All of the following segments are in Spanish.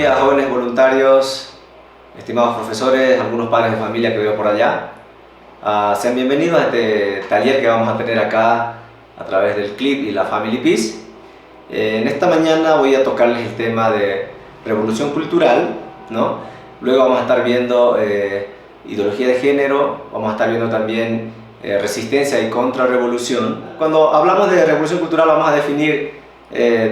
días, jóvenes voluntarios, estimados profesores, algunos padres de familia que veo por allá. Sean bienvenidos a este taller que vamos a tener acá a través del CLIP y la Family Peace. En esta mañana voy a tocarles el tema de revolución cultural, ¿no? Luego vamos a estar viendo ideología de género, vamos a estar viendo también resistencia y contrarrevolución. Cuando hablamos de revolución cultural vamos a definir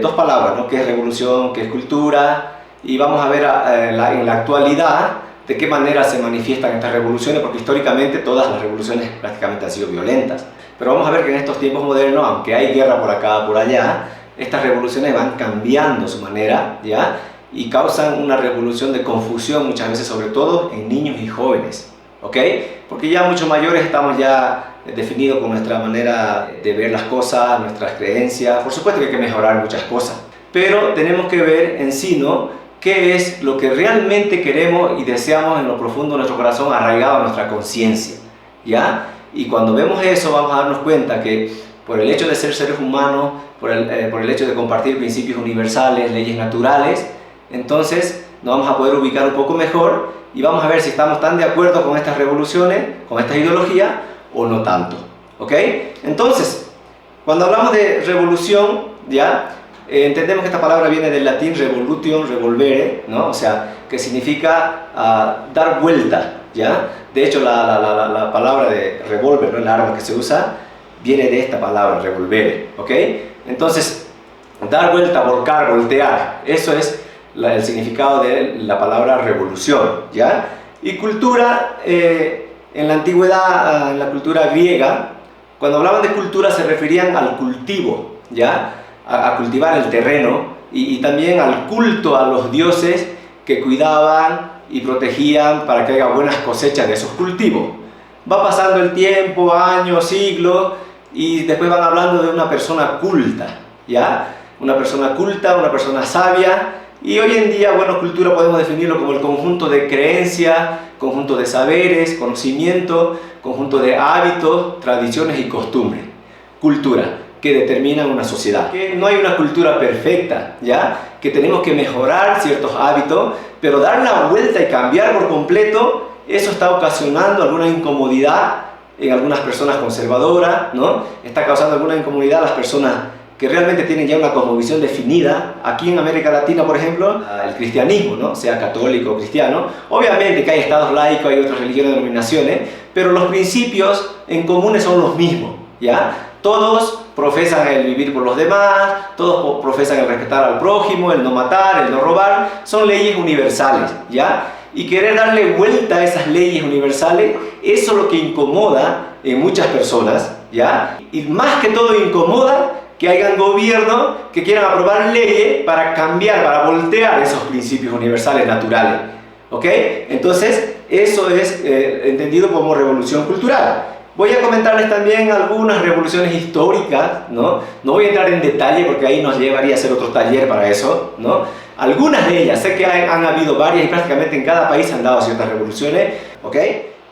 dos palabras, ¿no? ¿Qué es revolución? ¿Qué es cultura? Y vamos a ver en la actualidad de qué manera se manifiestan estas revoluciones, porque históricamente todas las revoluciones prácticamente han sido violentas. Pero vamos a ver que en estos tiempos modernos, aunque hay guerra por acá, por allá, estas revoluciones van cambiando su manera, ¿ya? Y causan una revolución de confusión muchas veces, sobre todo en niños y jóvenes, ¿ok? Porque ya muchos mayores estamos ya definidos con nuestra manera de ver las cosas, nuestras creencias. Por supuesto que hay que mejorar muchas cosas, pero tenemos que ver en sí, ¿no? ¿Qué es lo que realmente queremos y deseamos en lo profundo de nuestro corazón, arraigado a nuestra conciencia? ¿Ya? Y cuando vemos eso vamos a darnos cuenta que por el hecho de ser seres humanos, por el hecho de compartir principios universales, leyes naturales, entonces nos vamos a poder ubicar un poco mejor y vamos a ver si estamos tan de acuerdo con estas revoluciones, con esta ideología o no tanto. ¿Ok? Entonces, cuando hablamos de revolución, ¿ya? Entendemos que esta palabra viene del latín revolutio, revolvere, ¿no? O sea, que significa dar vuelta, ¿ya? De hecho, la palabra de revólver, ¿no? El arma que se usa, viene de esta palabra, revolvere, ¿ok? Entonces, dar vuelta, volcar, voltear, eso es el significado de la palabra revolución, ¿ya? Y cultura, en la antigüedad, en la cultura griega, cuando hablaban de cultura se referían al cultivo, ¿ya? A cultivar el terreno y también al culto a los dioses que cuidaban y protegían para que haya buenas cosechas de esos cultivos. Va pasando el tiempo, años, siglos, y después van hablando de una persona culta, ¿ya? Una persona culta, una persona sabia, y hoy en día, bueno, cultura podemos definirlo como el conjunto de creencias, conjunto de saberes, conocimiento, conjunto de hábitos, tradiciones y costumbres. Cultura que determinan una sociedad. Que no hay una cultura perfecta, ¿ya? Que tenemos que mejorar ciertos hábitos, pero dar la vuelta y cambiar por completo, eso está ocasionando alguna incomodidad en algunas personas conservadoras, ¿no? Está causando alguna incomodidad a las personas que realmente tienen ya una cosmovisión definida. Aquí en América Latina, por ejemplo, el cristianismo, ¿no? Sea católico o cristiano, obviamente que hay estados laicos, hay otras religiones, denominaciones, pero los principios en comunes son los mismos, ¿ya? Todos profesan el vivir por los demás, todos profesan el respetar al prójimo, el no matar, el no robar, son leyes universales, ¿ya? Y querer darle vuelta a esas leyes universales, eso es lo que incomoda en muchas personas, ¿ya? Y más que todo incomoda que hayan gobiernos que quieran aprobar leyes para cambiar, para voltear esos principios universales naturales, ¿ok? Entonces, eso es entendido como revolución cultural. Voy a comentarles también algunas revoluciones históricas, ¿no? No voy a entrar en detalle porque ahí nos llevaría a hacer otro taller para eso, ¿no? Algunas de ellas, sé que han habido varias y prácticamente en cada país han dado ciertas revoluciones, ¿ok?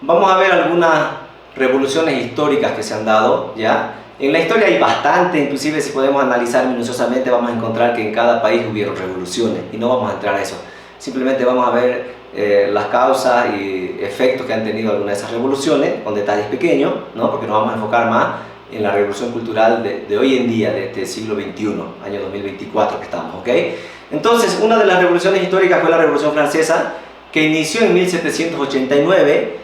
Vamos a ver algunas revoluciones históricas que se han dado, ¿ya? En la historia hay bastante, inclusive si podemos analizar minuciosamente vamos a encontrar que en cada país hubieron revoluciones y no vamos a entrar a eso. Simplemente vamos a ver las causas y efectos que han tenido algunas de esas revoluciones con detalles pequeños, ¿no? Porque nos vamos a enfocar más en la revolución cultural de hoy en día, de este siglo XXI, año 2024 que estamos, ¿ok? Entonces, una de las revoluciones históricas fue la Revolución Francesa, que inició en 1789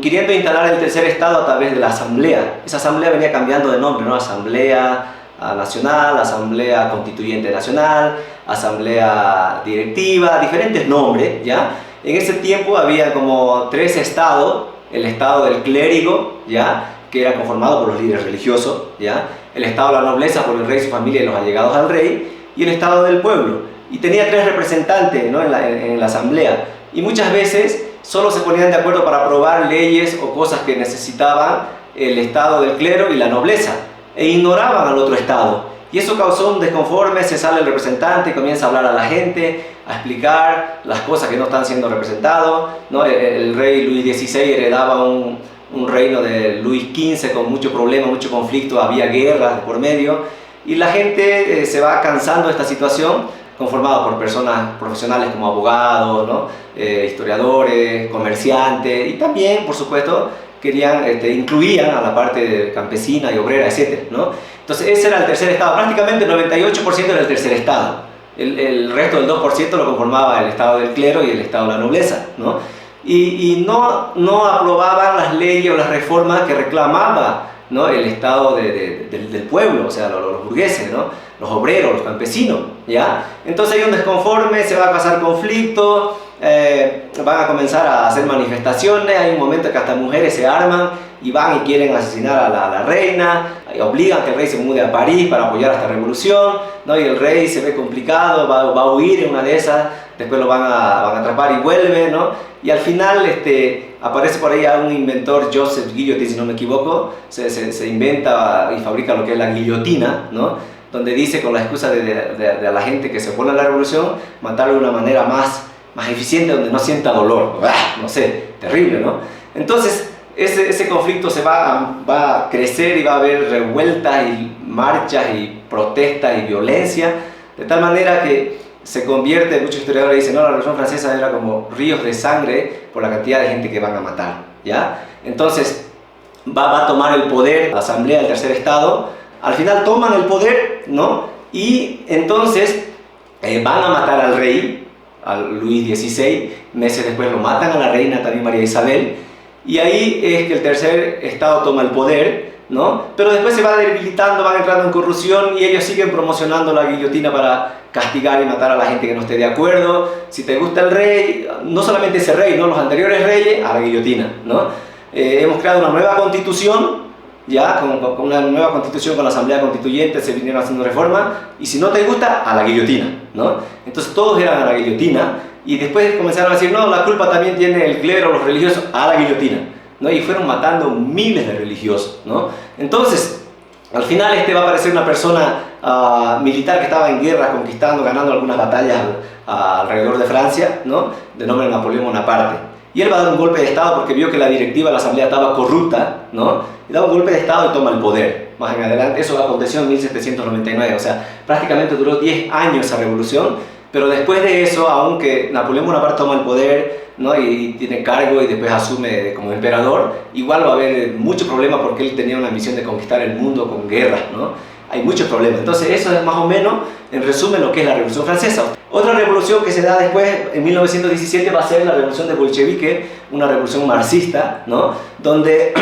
queriendo instalar el tercer estado a través de la Asamblea. Esa Asamblea venía cambiando de nombre, ¿no? Asamblea Nacional, Asamblea Constituyente Nacional, Asamblea Directiva, diferentes nombres, ¿ya? En ese tiempo había como tres estados: el estado del clérigo, ¿ya? Que era conformado por los líderes religiosos, ¿ya? El estado de la nobleza por el rey, su familia y los allegados al rey, y el estado del pueblo. Y tenía tres representantes, ¿no? en la asamblea, y muchas veces solo se ponían de acuerdo para aprobar leyes o cosas que necesitaban el estado del clero y la nobleza, e ignoraban al otro estado. Y eso causó un desconforme, se sale el representante, comienza a hablar a la gente, a explicar las cosas que no están siendo representados, ¿no? El rey Luis XVI heredaba un reino de Luis XV con mucho problema, mucho conflicto, había guerras de por medio, y la gente se va cansando de esta situación conformado por personas profesionales como abogados, ¿no? Historiadores, comerciantes, y también, por supuesto, incluían a la parte campesina y obrera, etc., ¿no? Entonces ese era el tercer estado, prácticamente el 98% era el tercer estado. El resto del 2% lo conformaba el estado del clero y el estado de la nobleza, ¿no? Y no aprobaban las leyes o las reformas que reclamaba, ¿no? El estado del pueblo, o sea, los burgueses, ¿no? Los obreros, los campesinos, ¿ya? Entonces hay un desconforme, se va a causar conflictos, van a comenzar a hacer manifestaciones, hay un momento que hasta mujeres se arman y van y quieren asesinar a la reina, obligan a que el rey se mude a París para apoyar a esta revolución, ¿no? Y el rey se ve complicado, va a huir en una de esas, después lo van a atrapar y vuelve, ¿no? Y al final aparece por ahí a un inventor, Joseph Guillotin, si no me equivoco, se inventa y fabrica lo que es la guillotina, ¿no? Donde dice, con la excusa de la gente que se opone a la revolución, matarlo de una manera más eficiente, donde no sienta dolor. No sé, terrible, ¿no? Entonces ese conflicto va a crecer y va a haber revueltas y marchas y protestas y violencia, de tal manera que se convierte, muchos historiadores dicen, no, la Revolución Francesa era como ríos de sangre por la cantidad de gente que van a matar, ¿ya? Entonces va a tomar el poder la Asamblea del Tercer Estado, al final toman el poder, ¿no? Y entonces van a matar al rey, a Luis XVI, meses después lo matan a la reina también María Isabel, y ahí es que el Tercer Estado toma el poder, ¿no? Pero después se va debilitando, van entrando en corrupción y ellos siguen promocionando la guillotina para castigar y matar a la gente que no esté de acuerdo. Si te gusta el rey, no solamente ese rey, ¿no? Los anteriores reyes, a la guillotina, ¿no? Hemos creado una nueva constitución, ya con una nueva constitución, con la Asamblea Constituyente se vinieron haciendo reformas, y si no te gusta, a la guillotina, ¿no? Entonces todos eran a la guillotina, y después comenzaron a decir, no, la culpa también tiene el clero, los religiosos, a la guillotina, ¿no? Y fueron matando miles de religiosos, ¿no? Entonces, al final va a aparecer una persona militar que estaba en guerra, conquistando, ganando algunas batallas alrededor de Francia, ¿no? De nombre Napoleón Bonaparte. Y él va a dar un golpe de Estado porque vio que la directiva de la Asamblea estaba corrupta, ¿no? Y da un golpe de Estado y toma el poder. Más en adelante, eso aconteció en 1799, o sea, prácticamente duró 10 años esa revolución, pero después de eso, aunque Napoleón Bonaparte toma el poder, ¿no? Y tiene cargo y después asume como emperador, igual va a haber muchos problemas porque él tenía una misión de conquistar el mundo con guerras, ¿no? Hay muchos problemas. Entonces eso es más o menos, en resumen, lo que es la Revolución Francesa. Otra revolución que se da después, en 1917, va a ser la revolución de bolchevique, una revolución marxista, ¿no? Donde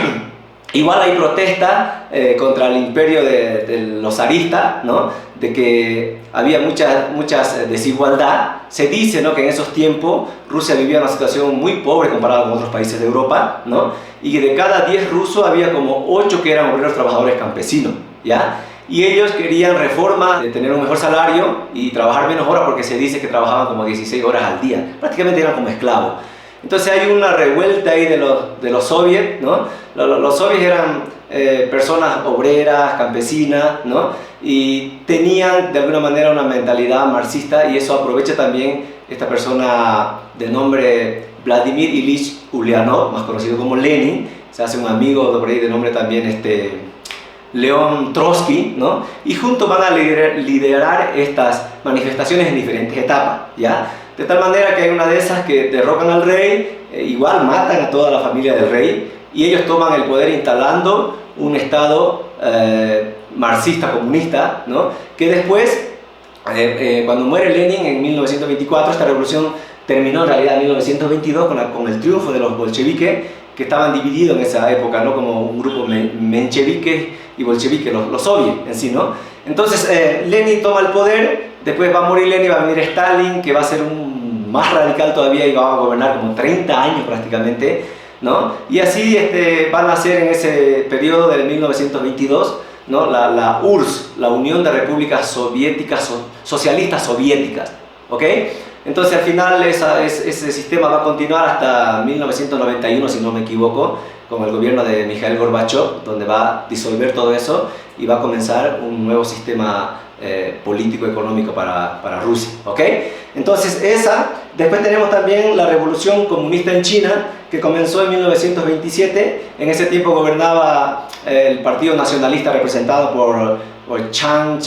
igual hay protesta contra el imperio de los zaristas, ¿no? De que había mucha desigualdad. Se dice, ¿no? Que en esos tiempos Rusia vivía una situación muy pobre comparada con otros países de Europa, ¿no? Y que de cada 10 rusos había como 8 que eran obreros trabajadores campesinos, ¿ya? Y ellos querían reforma, de tener un mejor salario y trabajar menos horas, porque se dice que trabajaban como 16 horas al día, prácticamente eran como esclavos. Entonces hay una revuelta ahí de los soviets, ¿no? Los soviets eran personas obreras, campesinas, ¿no? Y tenían de alguna manera una mentalidad marxista, y eso aprovecha también esta persona de nombre Vladimir Ilich Ulyanov, más conocido como Lenin. Se hace un amigo por ahí de nombre también León Trotsky, ¿no? Y juntos van a liderar estas manifestaciones en diferentes etapas, ¿ya? De tal manera que hay una de esas que derrocan al rey, igual matan a toda la familia del rey, y ellos toman el poder instalando un estado marxista comunista, ¿no? Que después, cuando muere Lenin en 1924, esta revolución terminó en realidad en 1922 con el triunfo de los bolcheviques, que estaban divididos en esa época, ¿no? Como un grupo mencheviques y bolcheviques, los soviets en sí, ¿no? Entonces Lenin toma el poder, después va a morir Lenin, va a venir Stalin, que va a ser más radical todavía y va a gobernar como 30 años prácticamente, ¿no? Y así van a ser en ese periodo del 1922, ¿no? La URSS, la Unión de Repúblicas Soviéticas, Socialistas Soviéticas, ¿ok? Entonces al final ese sistema va a continuar hasta 1991, si no me equivoco, con el gobierno de Mikhail Gorbachev, donde va a disolver todo eso y va a comenzar un nuevo sistema político-económico para Rusia, ¿ok? Entonces después tenemos también la revolución comunista en China, que comenzó en 1927, en ese tiempo gobernaba el Partido Nacionalista representado por Chiang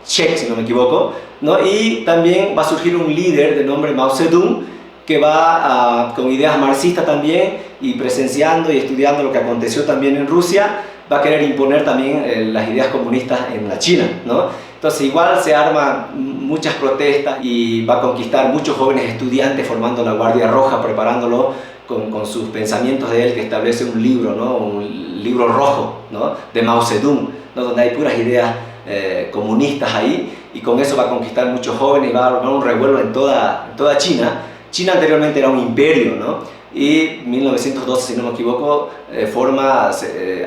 Shek, si no me equivoco, ¿no? Y también va a surgir un líder de nombre Mao Zedong, que va con ideas marxistas también, y presenciando y estudiando lo que aconteció también en Rusia, va a querer imponer también las ideas comunistas en la China, ¿no? Entonces igual se arman muchas protestas y va a conquistar muchos jóvenes estudiantes formando la Guardia Roja, preparándolo con sus pensamientos de él, que establece un libro, ¿no? Un libro rojo, ¿no? De Mao Zedong, ¿no? Donde hay puras ideas comunistas ahí, y con eso va a conquistar muchos jóvenes y va a armar un revuelo en toda China. China anteriormente era un imperio, ¿no? Y en 1912, si no me equivoco,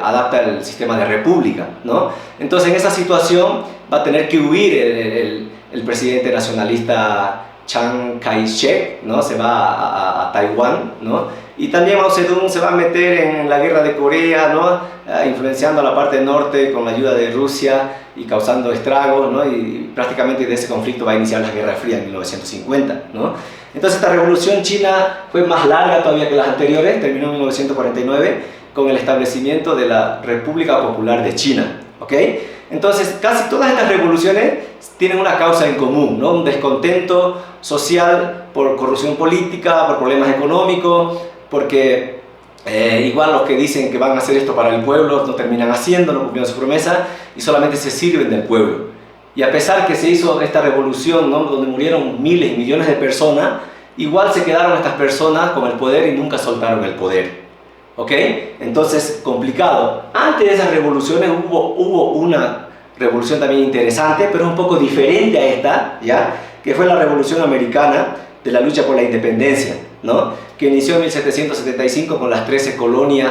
adapta el sistema de república, ¿no? Entonces en esa situación va a tener que huir el presidente nacionalista Chiang Kai-shek, ¿no? Se va a Taiwán, ¿no? Y también Mao Zedong se va a meter en la guerra de Corea, ¿no? Influenciando a la parte norte con la ayuda de Rusia y causando estragos, ¿no? Y prácticamente de ese conflicto va a iniciar la Guerra Fría en 1950, ¿no? Entonces esta revolución china fue más larga todavía que las anteriores, terminó en 1949 con el establecimiento de la República Popular de China, ¿ok? Entonces casi todas estas revoluciones tienen una causa en común, ¿no? Un descontento social por corrupción política, por problemas económicos, porque igual los que dicen que van a hacer esto para el pueblo no terminan haciendo, no cumpliendo su promesa y solamente se sirven del pueblo. Y a pesar que se hizo esta revolución, ¿no? Donde murieron miles y millones de personas, igual se quedaron estas personas con el poder y nunca soltaron el poder, ¿ok? Entonces, complicado. Antes de esas revoluciones hubo una revolución también interesante, pero un poco diferente a esta, ¿ya? Que fue la Revolución Americana de la lucha por la independencia, ¿no? Que inició en 1775 con las 13 colonias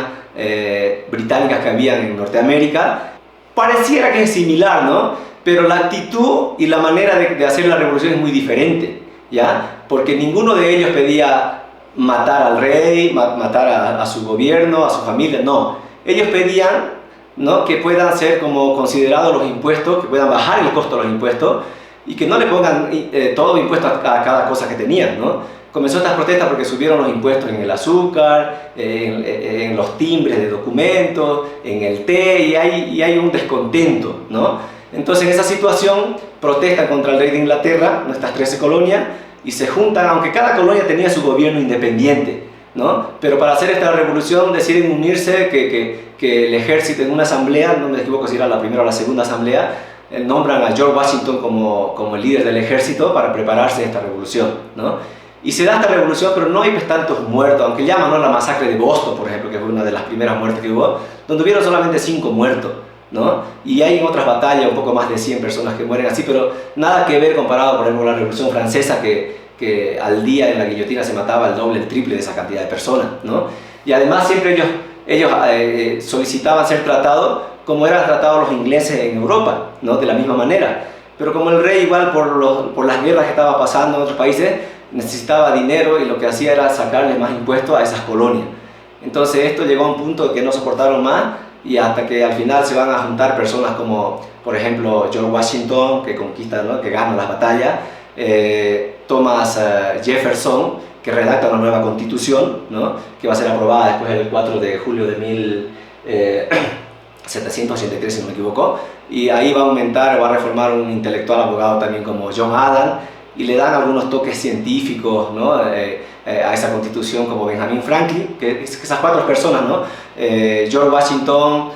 británicas que habían en Norteamérica. Pareciera que es similar, ¿no? Pero la actitud y la manera de hacer la revolución es muy diferente, ¿ya? Porque ninguno de ellos pedía matar al rey, matar a su gobierno, a su familia, no. Ellos pedían, ¿no? Que puedan ser como considerados los impuestos, que puedan bajar el costo de los impuestos y que no le pongan todo impuesto a cada cosa que tenían, ¿no? Comenzó estas protestas porque subieron los impuestos en el azúcar, en los timbres de documentos, en el té, y hay un descontento, ¿no? Entonces en esa situación protestan contra el rey de Inglaterra, nuestras 13 colonias, y se juntan, aunque cada colonia tenía su gobierno independiente, ¿no? Pero para hacer esta revolución deciden unirse, que el ejército en una asamblea, no me equivoco si era la primera o la segunda asamblea, nombran a George Washington como el líder del ejército para prepararse a esta revolución, ¿no? Y se da esta revolución, pero no hay pues tantos muertos, aunque llaman, ¿no? La masacre de Boston, por ejemplo, que fue una de las primeras muertes que hubo, donde hubieron solamente 5 muertos, ¿no? Y hay en otras batallas un poco más de 100 personas que mueren así, pero nada que ver comparado, por ejemplo, con la Revolución Francesa, que al día en la guillotina se mataba el doble, el triple de esa cantidad de personas, ¿no? Y además siempre ellos solicitaban ser tratados como eran tratados los ingleses en Europa, ¿no? De la misma manera. Pero como el rey, igual por las guerras que estaba pasando en otros países, necesitaba dinero, y lo que hacía era sacarle más impuestos a esas colonias. Entonces esto llegó a un punto que no soportaron más, y hasta que al final se van a juntar personas como, por ejemplo, George Washington, que conquista, ¿no? Que gana las batallas, Thomas Jefferson, que redacta una nueva constitución, ¿no? Que va a ser aprobada después del 4 de julio de 1783, si no me equivoco, y ahí va a reformar un intelectual abogado también como John Adams, y le dan algunos toques científicos, ¿no? A esa constitución, como Benjamin Franklin, que esas 4 personas, ¿no? George Washington,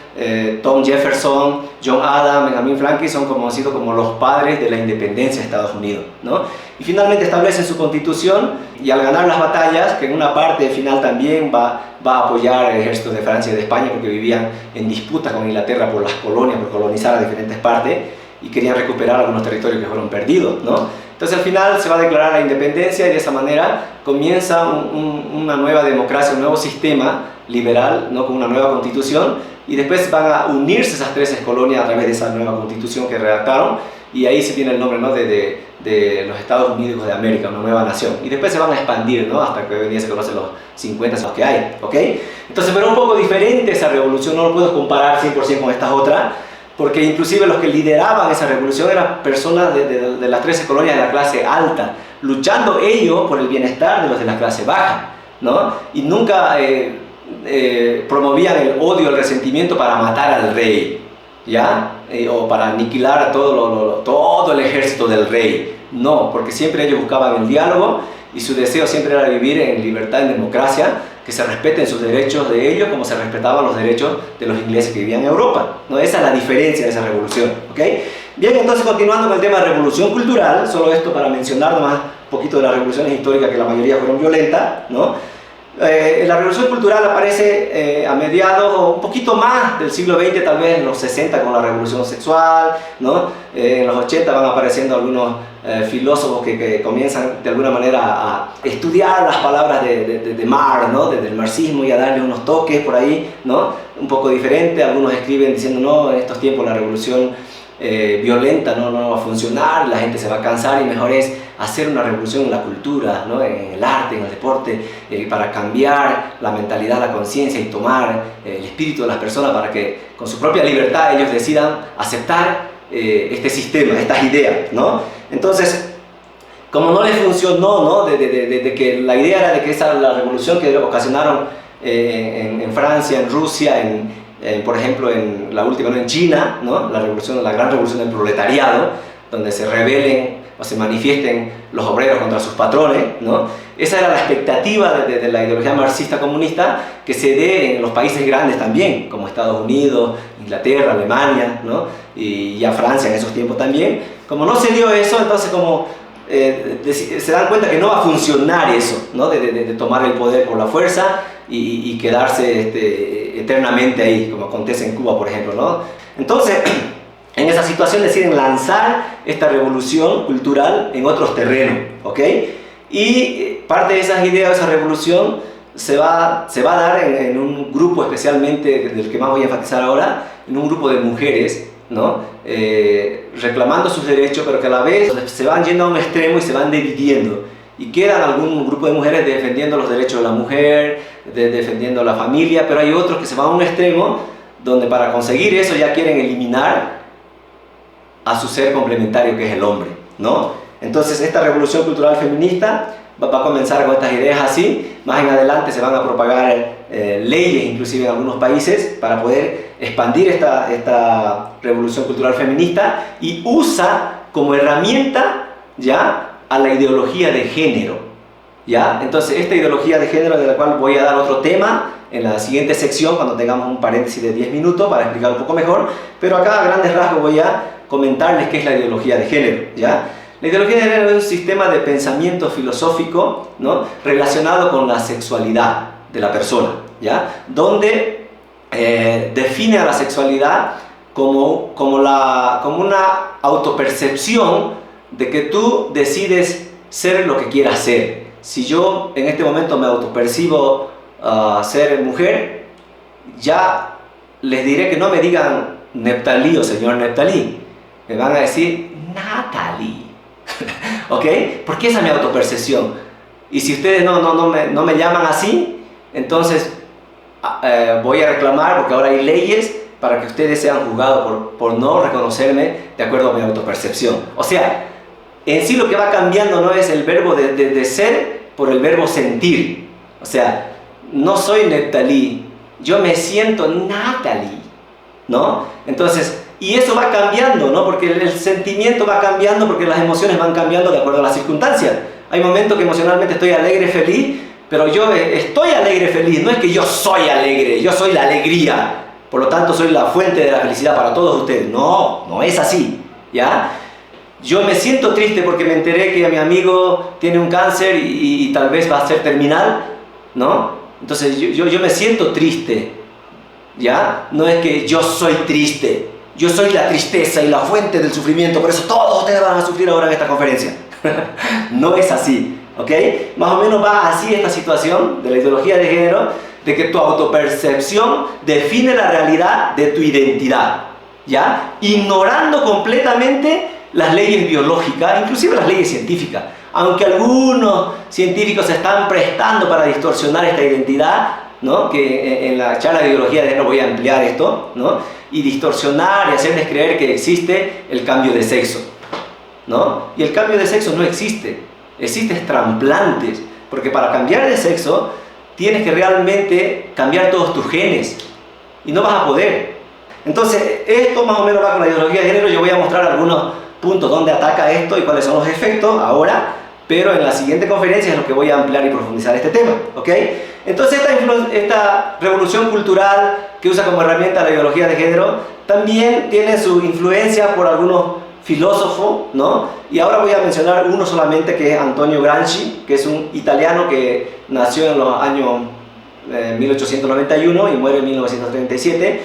Tom Jefferson, John Adams, Benjamin Franklin son conocidos como los padres de la independencia de Estados Unidos, ¿no? Y finalmente establecen su constitución, y al ganar las batallas, que en una parte final también va a apoyar el ejército de Francia y de España, porque vivían en disputa con Inglaterra por las colonias, por colonizar a diferentes partes, y querían recuperar algunos territorios que fueron perdidos, ¿no? Entonces al final se va a declarar la independencia, y de esa manera comienza una nueva democracia, un nuevo sistema liberal, ¿no? Con una nueva constitución, y después van a unirse esas 13 colonias a través de esa nueva constitución que redactaron, y ahí se tiene el nombre, ¿no? de los Estados Unidos de América, una nueva nación, y después se van a expandir, ¿no? Hasta que hoy en día se conocen los 50 los que hay, ¿ok? Entonces, pero un poco diferente esa revolución, no lo puedo comparar 100% con estas otras, porque inclusive los que lideraban esa revolución eran personas de las 13 colonias de la clase alta, luchando ellos por el bienestar de los de la clase baja, ¿no? Y nunca promovían el odio, el resentimiento para matar al rey, ¿ya? O para aniquilar a todo el ejército del rey. No, porque siempre ellos buscaban el diálogo y su deseo siempre era vivir en libertad, en democracia, que se respeten sus derechos de ellos como se respetaban los derechos de los ingleses que vivían en Europa, ¿no? Esa es la diferencia de esa revolución, ¿ok? Bien, entonces continuando con el tema de revolución cultural, solo esto para mencionar nomás un poquito de las revoluciones históricas que la mayoría fueron violentas, ¿no? La revolución cultural aparece a mediados o un poquito más del siglo XX, tal vez en los 60 con la revolución sexual, ¿no? En los 80 van apareciendo algunos filósofos que comienzan de alguna manera a estudiar las palabras de Marx, ¿no? Del marxismo, y a darle unos toques por ahí, ¿no? Un poco diferente. Algunos escriben diciendo, no, en estos tiempos la revolución violenta no va a funcionar, la gente se va a cansar y mejor es hacer una revolución en la cultura, ¿no? En el arte, en el deporte, para cambiar la mentalidad, la conciencia y tomar el espíritu de las personas para que con su propia libertad ellos decidan aceptar este sistema, estas ideas, ¿no? Entonces, como no les funcionó, ¿no? De que la idea era de que la revolución que ocasionaron en Francia, en Rusia, por ejemplo, en la última, ¿no? En China, ¿no? La gran revolución del proletariado, donde se rebelen o se manifiesten los obreros contra sus patrones, ¿no? Esa era la expectativa de la ideología marxista comunista, que se dé en los países grandes también, como Estados Unidos, Inglaterra, Alemania, ¿no? Y ya Francia en esos tiempos también. Como no se dio eso, entonces como se dan cuenta que no va a funcionar eso, ¿no? De tomar el poder por la fuerza y quedarse eternamente ahí, como acontece en Cuba, por ejemplo, ¿no? Entonces, en esa situación deciden lanzar esta revolución cultural en otros terrenos, ¿ok? Y parte de esas ideas, de esa revolución, se va a dar en un grupo especialmente, del que más voy a enfatizar ahora, en un grupo de mujeres, ¿no? Reclamando sus derechos, pero que a la vez se van yendo a un extremo y se van dividiendo. Y quedan algún grupo de mujeres defendiendo los derechos de la mujer, defendiendo la familia, pero hay otros que se van a un extremo donde para conseguir eso ya quieren eliminar a su ser complementario, que es el hombre, ¿no? Entonces esta revolución cultural feminista va a comenzar con estas ideas así. Más en adelante se van a propagar leyes, inclusive en algunos países, para poder expandir esta revolución cultural feminista, y usa como herramienta ya a la ideología de género, ¿ya? Entonces esta ideología de género, de la cual voy a dar otro tema en la siguiente sección, cuando tengamos un paréntesis de 10 minutos para explicar un poco mejor, pero acá a grandes rasgos voy a comentarles qué es la ideología de género, ¿ya? La ideología de género es un sistema de pensamiento filosófico, ¿no? Relacionado con la sexualidad de la persona, ¿ya? Donde define a la sexualidad como una autopercepción de que tú decides ser lo que quieras ser. Si yo en este momento me autopercibo ser mujer, ya les diré que no me digan Neptalí o señor Neptalí, me van a decir Natalie. ¿Ok? Porque esa es mi autopercepción. Y si ustedes no me llaman así, entonces voy a reclamar, porque ahora hay leyes para que ustedes sean juzgados por no reconocerme de acuerdo a mi autopercepción. O sea, en sí lo que va cambiando no es el verbo de ser por el verbo sentir. O sea, no soy Neptalí, yo me siento Natalie, ¿no? Entonces, y eso va cambiando, ¿no? Porque el sentimiento va cambiando, porque las emociones van cambiando de acuerdo a las circunstancias. Hay momentos que emocionalmente estoy alegre, feliz, pero yo estoy alegre, feliz, no es que yo soy alegre, yo soy la alegría, por lo tanto soy la fuente de la felicidad para todos ustedes. No es así, ¿ya? Yo me siento triste porque me enteré que mi amigo tiene un cáncer y tal vez va a ser terminal, ¿no? Entonces yo me siento triste, ¿ya? No es que yo soy triste, yo soy la tristeza y la fuente del sufrimiento, por eso todos ustedes van a sufrir ahora en esta conferencia. No es así, ¿ok? Más o menos va así esta situación de la ideología de género, de que tu autopercepción define la realidad de tu identidad, ¿ya? Ignorando completamente las leyes biológicas, inclusive las leyes científicas. Aunque algunos científicos se están prestando para distorsionar esta identidad, ¿no? Que en la charla de ideología de género voy a ampliar esto, ¿no? Y distorsionar y hacerles creer que existe el cambio de sexo, ¿no? Y el cambio de sexo no existe, existen trasplantes, porque para cambiar de sexo tienes que realmente cambiar todos tus genes y no vas a poder. Entonces, esto más o menos va con la ideología de género. Yo voy a mostrar algunos puntos donde ataca esto y cuáles son los efectos ahora, pero en la siguiente conferencia es lo que voy a ampliar y profundizar este tema, ¿ok? Entonces, esta revolución cultural que usa como herramienta la ideología de género también tiene su influencia por algunos filósofos, ¿no? Y ahora voy a mencionar uno solamente, que es Antonio Gramsci, que es un italiano que nació en los años 1891 y muere en 1937.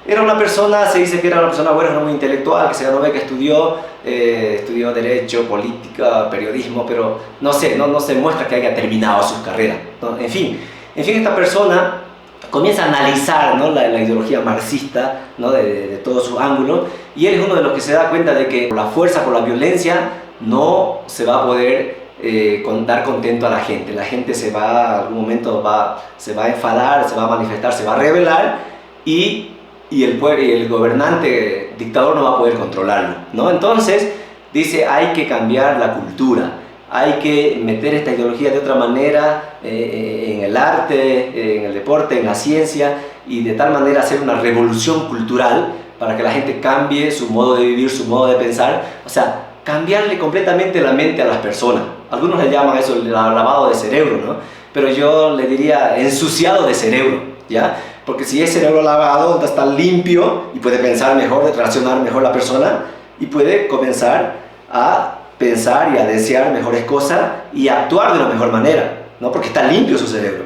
Era una persona, se dice que era una persona buena, muy intelectual, que se ganó beca, estudió Derecho, Política, Periodismo, pero no se muestra que haya terminado sus carreras, ¿no? En fin, esta persona comienza a analizar, ¿no?, la ideología marxista, ¿no?, de todos sus ángulos, y él es uno de los que se da cuenta de que por la fuerza, por la violencia, no se va a poder dar contento a la gente. La gente en algún momento se va a enfadar, se va a manifestar, se va a rebelar, y el gobernante dictador no va a poder controlarlo, ¿no? Entonces dice, hay que cambiar la cultura, hay que meter esta ideología de otra manera en el arte, en el deporte, en la ciencia, y de tal manera hacer una revolución cultural para que la gente cambie su modo de vivir, su modo de pensar, o sea, cambiarle completamente la mente a las personas. Algunos le llaman eso el lavado de cerebro, ¿no? Pero yo le diría ensuciado de cerebro, ¿ya? Porque si es cerebro lavado, entonces está limpio y puede pensar mejor, reaccionar mejor la persona, y puede comenzar a pensar y a desear mejores cosas y actuar de una mejor manera, ¿no? Porque está limpio su cerebro,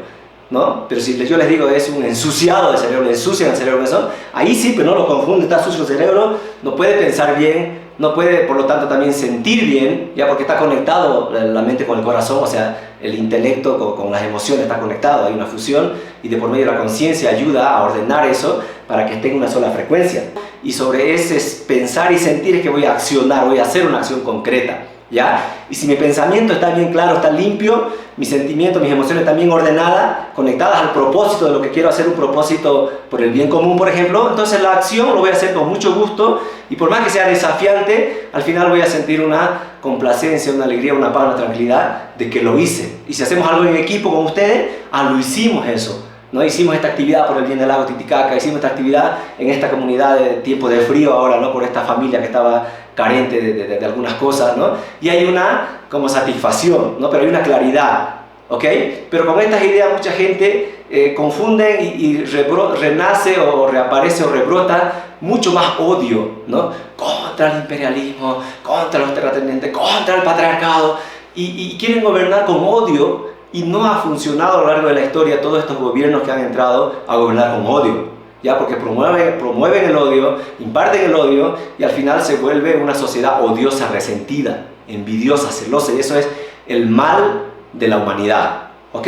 ¿no? Pero si yo les digo es un ensuciado de cerebro, le ensucian el cerebro, eso, ahí sí, pero no lo confunde, está sucio el cerebro, no puede pensar bien, no puede, por lo tanto, también sentir bien, ya, porque está conectado la mente con el corazón, o sea, el intelecto con las emociones está conectado, hay una fusión, y de por medio de la conciencia ayuda a ordenar eso para que esté en una sola frecuencia. Y sobre ese pensar y sentir es que voy a accionar, voy a hacer una acción concreta, ¿ya? Y si mi pensamiento está bien claro, está limpio, mis sentimientos, mis emociones están bien ordenadas, conectadas al propósito de lo que quiero hacer, un propósito por el bien común, por ejemplo, entonces la acción lo voy a hacer con mucho gusto, y por más que sea desafiante, al final voy a sentir una complacencia, una alegría, una paz, una tranquilidad de que lo hice. Y si hacemos algo en equipo con ustedes, lo hicimos eso, ¿no? Hicimos esta actividad por el bien del lago Titicaca, hicimos esta actividad en esta comunidad de tiempo de frío ahora, ¿no?, por esta familia que estaba carente de algunas cosas, ¿no? Y hay una como satisfacción, ¿no? Pero hay una claridad, ¿ok? Pero con estas ideas mucha gente confunde y renace o reaparece o rebrota mucho más odio, ¿no? Contra el imperialismo, contra los terratenientes, contra el patriarcado, y quieren gobernar con odio, y no ha funcionado a lo largo de la historia todos estos gobiernos que han entrado a gobernar con odio, ¿ya? Porque promueven el odio, imparten el odio, y al final se vuelve una sociedad odiosa, resentida, envidiosa, celosa, y eso es el mal de la humanidad, ¿ok?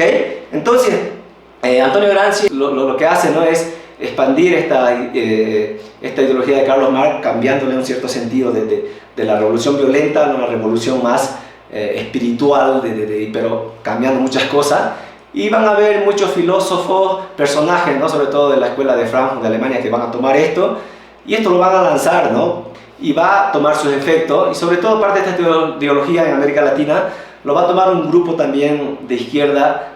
Entonces, Antonio Gramsci lo que hace, ¿no?, es expandir esta ideología de Carlos Marx, cambiándole un cierto sentido de la revolución violenta a una revolución más espiritual, pero cambiando muchas cosas. Y van a haber muchos filósofos, personajes, ¿no?, sobre todo de la escuela de Frankfurt, de Alemania, que van a tomar esto, y esto lo van a lanzar, ¿no?, y va a tomar sus efectos, y sobre todo parte de esta ideología en América Latina lo va a tomar un grupo también de izquierda,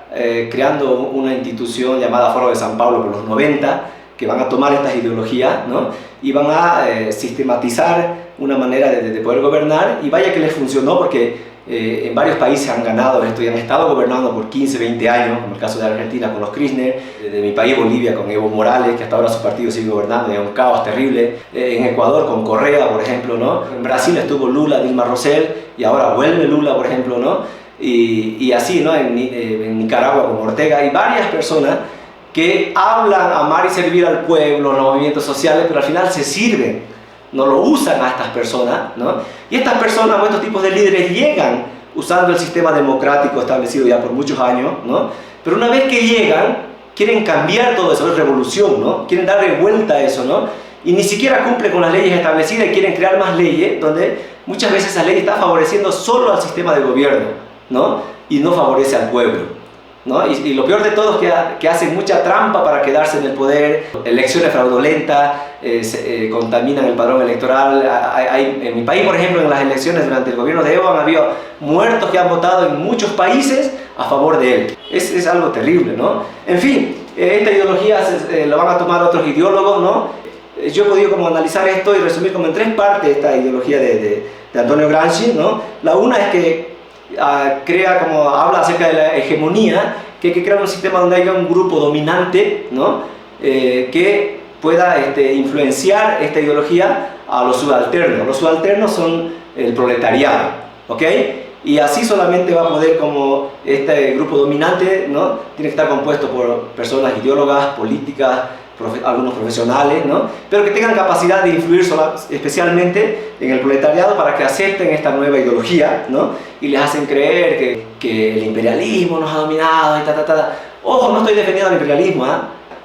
creando una institución llamada Foro de San Pablo por los 90, que van a tomar estas ideologías, ¿no?, y van a sistematizar una manera de poder gobernar, y vaya que les funcionó, porque en varios países han ganado esto y han estado gobernando por 15, 20 años, como el caso de Argentina con los Kirchner, de mi país Bolivia con Evo Morales, que hasta ahora su partido sigue gobernando, y es un caos terrible, en Ecuador con Correa, por ejemplo, ¿no?, en Brasil estuvo Lula, Dilma Rousseff, y ahora vuelve Lula, por ejemplo, ¿no?, y así, ¿no?, en Nicaragua con Ortega. Hay varias personas que hablan amar y servir al pueblo, los movimientos sociales, pero al final se sirven, no lo usan a estas personas, ¿no? Y estas personas, estos tipos de líderes, llegan usando el sistema democrático establecido ya por muchos años, ¿no? Pero una vez que llegan, quieren cambiar todo eso, es revolución, ¿no? Quieren darle vuelta a eso, ¿no? Y ni siquiera cumplen con las leyes establecidas y quieren crear más leyes, donde muchas veces esa ley está favoreciendo solo al sistema de gobierno, ¿no?, y no favorece al pueblo, ¿no? Y lo peor de todo es que hacen mucha trampa para quedarse en el poder, elecciones fraudulentas, contaminan el padrón electoral. En mi país, por ejemplo, en las elecciones durante el gobierno de Evo han habido muertos que han votado en muchos países a favor de él. Es algo terrible, ¿no? En fin, esta ideología lo van a tomar otros ideólogos, ¿no? yo he podido como analizar esto y resumir como en tres partes esta ideología de Antonio Gramsci, ¿no? La una es que habla acerca de la hegemonía, que hay que crear un sistema donde haya un grupo dominante, ¿no? Que pueda influenciar esta ideología a los subalternos. Los subalternos son el proletariado, ¿ok? Y así solamente va a poder, como este grupo dominante, ¿no? Tiene que estar compuesto por personas ideólogas, políticas, algunos profesionales, ¿no? Pero que tengan capacidad de influir especialmente en el proletariado para que acepten esta nueva ideología, ¿no? Y les hacen creer que el imperialismo nos ha dominado y Ojo, no estoy defendiendo el imperialismo, ¿eh?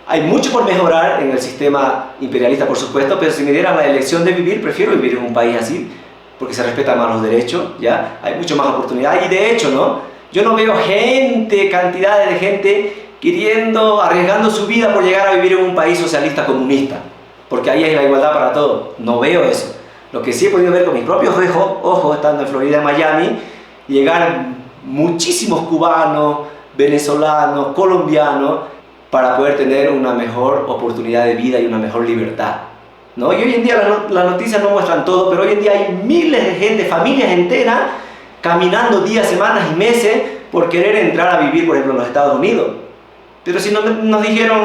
Hay mucho por mejorar en el sistema imperialista, por supuesto, pero si me dieran la elección de vivir, prefiero vivir en un país así, porque se respetan más los derechos, ¿ya? Hay mucho más oportunidad. Y de hecho, ¿no? Yo no veo cantidades de gente arriesgando su vida por llegar a vivir en un país socialista comunista, porque ahí hay la igualdad para todos. No veo eso. Lo que sí he podido ver con mis propios ojos, estando en Florida, en Miami, llegar muchísimos cubanos, venezolanos, colombianos, para poder tener una mejor oportunidad de vida y una mejor libertad, ¿no? Y hoy en día las noticias no muestran todo, pero hoy en día hay miles de gente, familias enteras, caminando días, semanas y meses por querer entrar a vivir, por ejemplo, en los Estados Unidos. Pero si nos dijeron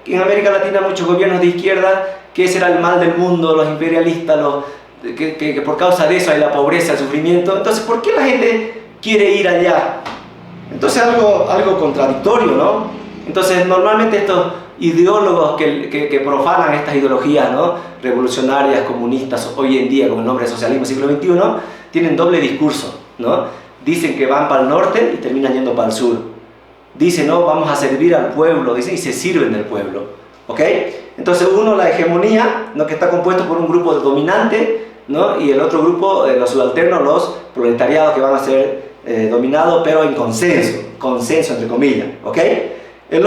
en América Latina muchos gobiernos de izquierda que ese era el mal del mundo, los imperialistas, que por causa de eso hay la pobreza, el sufrimiento, entonces ¿por qué la gente quiere ir allá? Entonces algo contradictorio, ¿no? Entonces normalmente estos ideólogos que profanan estas ideologías, ¿no? Revolucionarias, comunistas, hoy en día con el nombre de socialismo siglo XXI, tienen doble discurso, ¿no? Dicen que van para el norte y terminan yendo para el sur. Dicen, no, vamos a servir al pueblo, dicen, y se sirven del pueblo, ¿ok? Entonces la hegemonía, ¿no? Que está compuesto por un grupo dominante, ¿no? Y el otro grupo, los subalternos, los proletariados, que van a ser dominados, pero en consenso entre comillas, ¿ok? El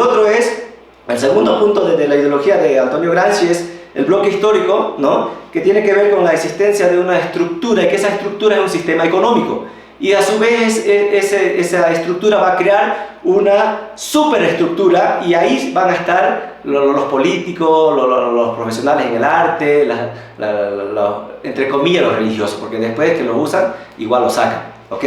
segundo punto de la ideología de Antonio Gramsci es el bloque histórico, ¿no? Que tiene que ver con la existencia de una estructura, y que esa estructura es un sistema económico. Y a su vez esa estructura va a crear una superestructura, y ahí van a estar los políticos, los profesionales en el arte, entre comillas los religiosos, porque después que lo usan, igual lo sacan, ¿ok?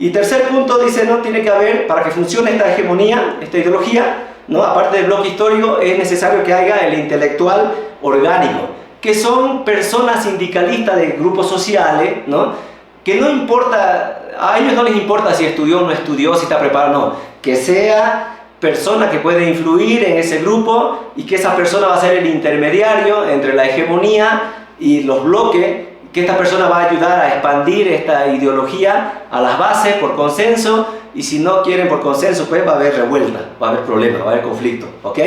Y tercer punto dice, no, tiene que haber, para que funcione esta hegemonía, esta ideología, ¿no? Aparte del bloque histórico, es necesario que haya el intelectual orgánico, que son personas sindicalistas de grupos sociales, ¿no? Que no importa, a ellos no les importa si estudió o no estudió, si está preparado o no, que sea persona que puede influir en ese grupo, y que esa persona va a ser el intermediario entre la hegemonía y los bloques, que esta persona va a ayudar a expandir esta ideología a las bases por consenso, y si no quieren por consenso, pues va a haber revuelta, va a haber problemas, va a haber conflicto, ¿ok?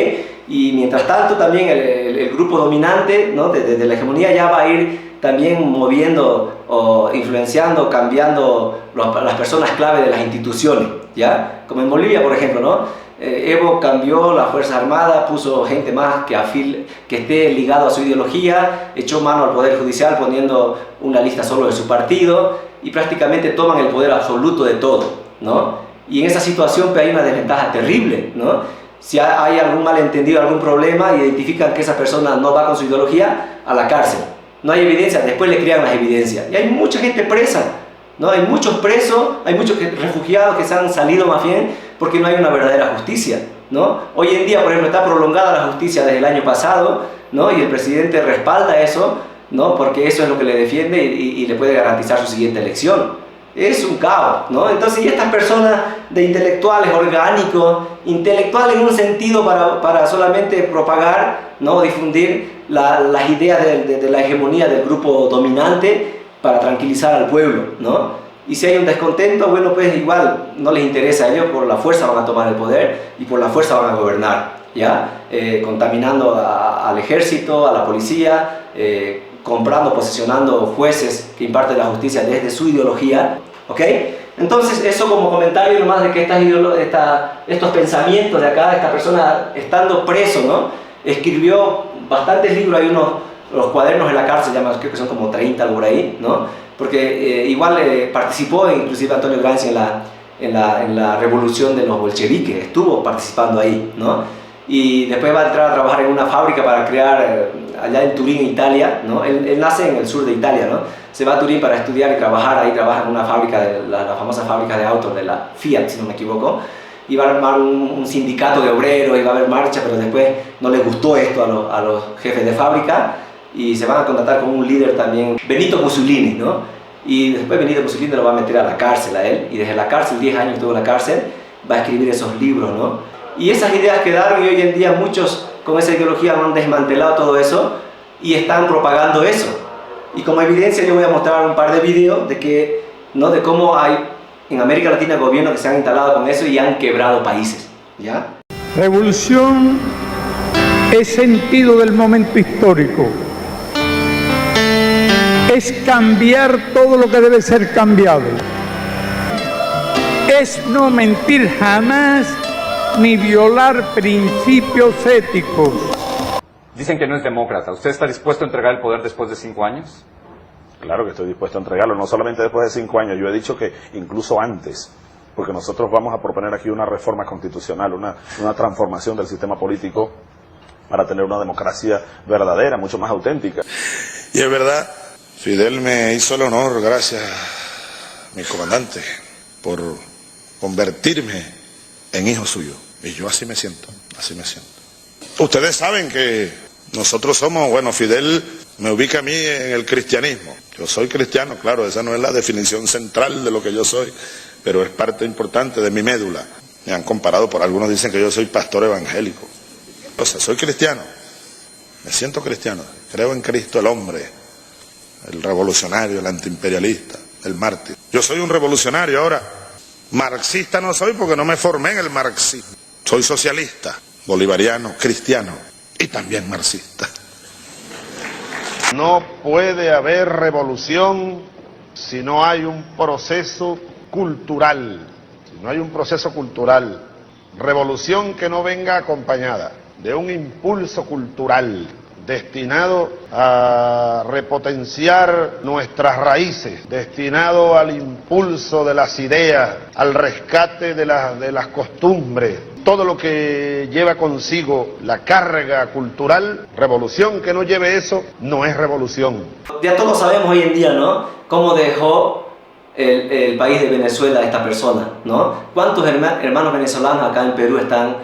Y mientras tanto también el grupo dominante, ¿no? de la hegemonía ya va a ir también moviendo o influenciando, cambiando las personas clave de las instituciones, ¿ya? Como en Bolivia, por ejemplo, ¿no? Evo cambió las Fuerzas Armadas, puso gente más que esté ligado a su ideología, echó mano al Poder Judicial poniendo una lista solo de su partido, y prácticamente toman el poder absoluto de todo, ¿no? Y en esa situación pues, hay una desventaja terrible, ¿no? Si hay algún malentendido, algún problema, identifican que esa persona no va con su ideología, a la cárcel. No hay evidencia, después le crean las evidencias. Y hay mucha gente presa, ¿no? Hay muchos presos, hay muchos refugiados que se han salido más bien porque no hay una verdadera justicia, ¿no? Hoy en día, por ejemplo, está prolongada la justicia desde el año pasado, ¿no? Y el presidente respalda eso, ¿no? Porque eso es lo que le defiende y le puede garantizar su siguiente elección. Es un caos, ¿no? Entonces, y estas personas de intelectuales orgánicos, intelectuales en un sentido para solamente propagar, ¿no? Difundir las ideas de la hegemonía del grupo dominante para tranquilizar al pueblo, ¿no? Y si hay un descontento, bueno, pues igual no les interesa a ellos, por la fuerza van a tomar el poder y por la fuerza van a gobernar, ¿ya? Contaminando al ejército, a la policía, comprando, posesionando jueces que imparten la justicia desde su ideología, ¿ok? Entonces, eso como comentario nomás de que estos pensamientos de acá, esta persona estando preso, ¿no? Escribió bastantes libros, hay los cuadernos en la cárcel, creo que son como 30 por ahí, ¿no? Porque igual participó, inclusive Antonio Gramsci en la revolución de los bolcheviques, estuvo participando ahí, ¿no? Y después va a entrar a trabajar en una fábrica para crear allá en Turín, Italia, ¿no? Él nace en el sur de Italia, ¿no? Se va a Turín para estudiar y trabajar, ahí trabaja en una fábrica, la famosa fábrica de autos de la Fiat, si no me equivoco, y va a armar un sindicato de obreros y va a haber marcha, pero después no les gustó esto a los jefes de fábrica y se van a contratar con un líder también, Benito Mussolini, ¿no? Y después Benito Mussolini lo va a meter a la cárcel a él, y desde la cárcel, 10 años estuvo en la cárcel, va a escribir esos libros, ¿no? Y esas ideas quedaron y hoy en día muchos con esa ideología han desmantelado todo eso y están propagando eso. Y como evidencia yo voy a mostrar un par de videos de que, ¿no? De cómo hay en América Latina gobiernos que se han instalado con eso y han quebrado países, ¿ya? Revolución es sentido del momento histórico. Es cambiar todo lo que debe ser cambiado. Es no mentir jamás ni violar principios éticos. Dicen que no es demócrata. ¿Usted está dispuesto a entregar el poder después de 5 años? Claro que estoy dispuesto a entregarlo, no solamente después de 5 años, yo he dicho que incluso antes, porque nosotros vamos a proponer aquí una reforma constitucional, una transformación del sistema político para tener una democracia verdadera, mucho más auténtica. Y es verdad, Fidel me hizo el honor, gracias, mi comandante, por convertirme en hijo suyo. Y yo así me siento, así me siento. Ustedes saben que nosotros somos, bueno, Fidel me ubica a mí en el cristianismo. Yo soy cristiano, claro, esa no es la definición central de lo que yo soy, pero es parte importante de mi médula. Me han comparado, por algunos dicen que yo soy pastor evangélico. O sea, soy cristiano, me siento cristiano, creo en Cristo el hombre, el revolucionario, el antiimperialista, el mártir. Yo soy un revolucionario ahora. Marxista no soy porque no me formé en el marxismo. Soy socialista, bolivariano, cristiano y también marxista. No puede haber revolución si no hay un proceso cultural. Si no hay un proceso cultural, revolución que no venga acompañada de un impulso cultural destinado a repotenciar nuestras raíces, destinado al impulso de las ideas, al rescate de las costumbres, todo lo que lleva consigo la carga cultural. Revolución que no lleve eso no es revolución. Ya todos sabemos hoy en día, ¿no? Cómo dejó el país de Venezuela a esta persona, ¿no? ¿Cuántos hermanos venezolanos acá en Perú están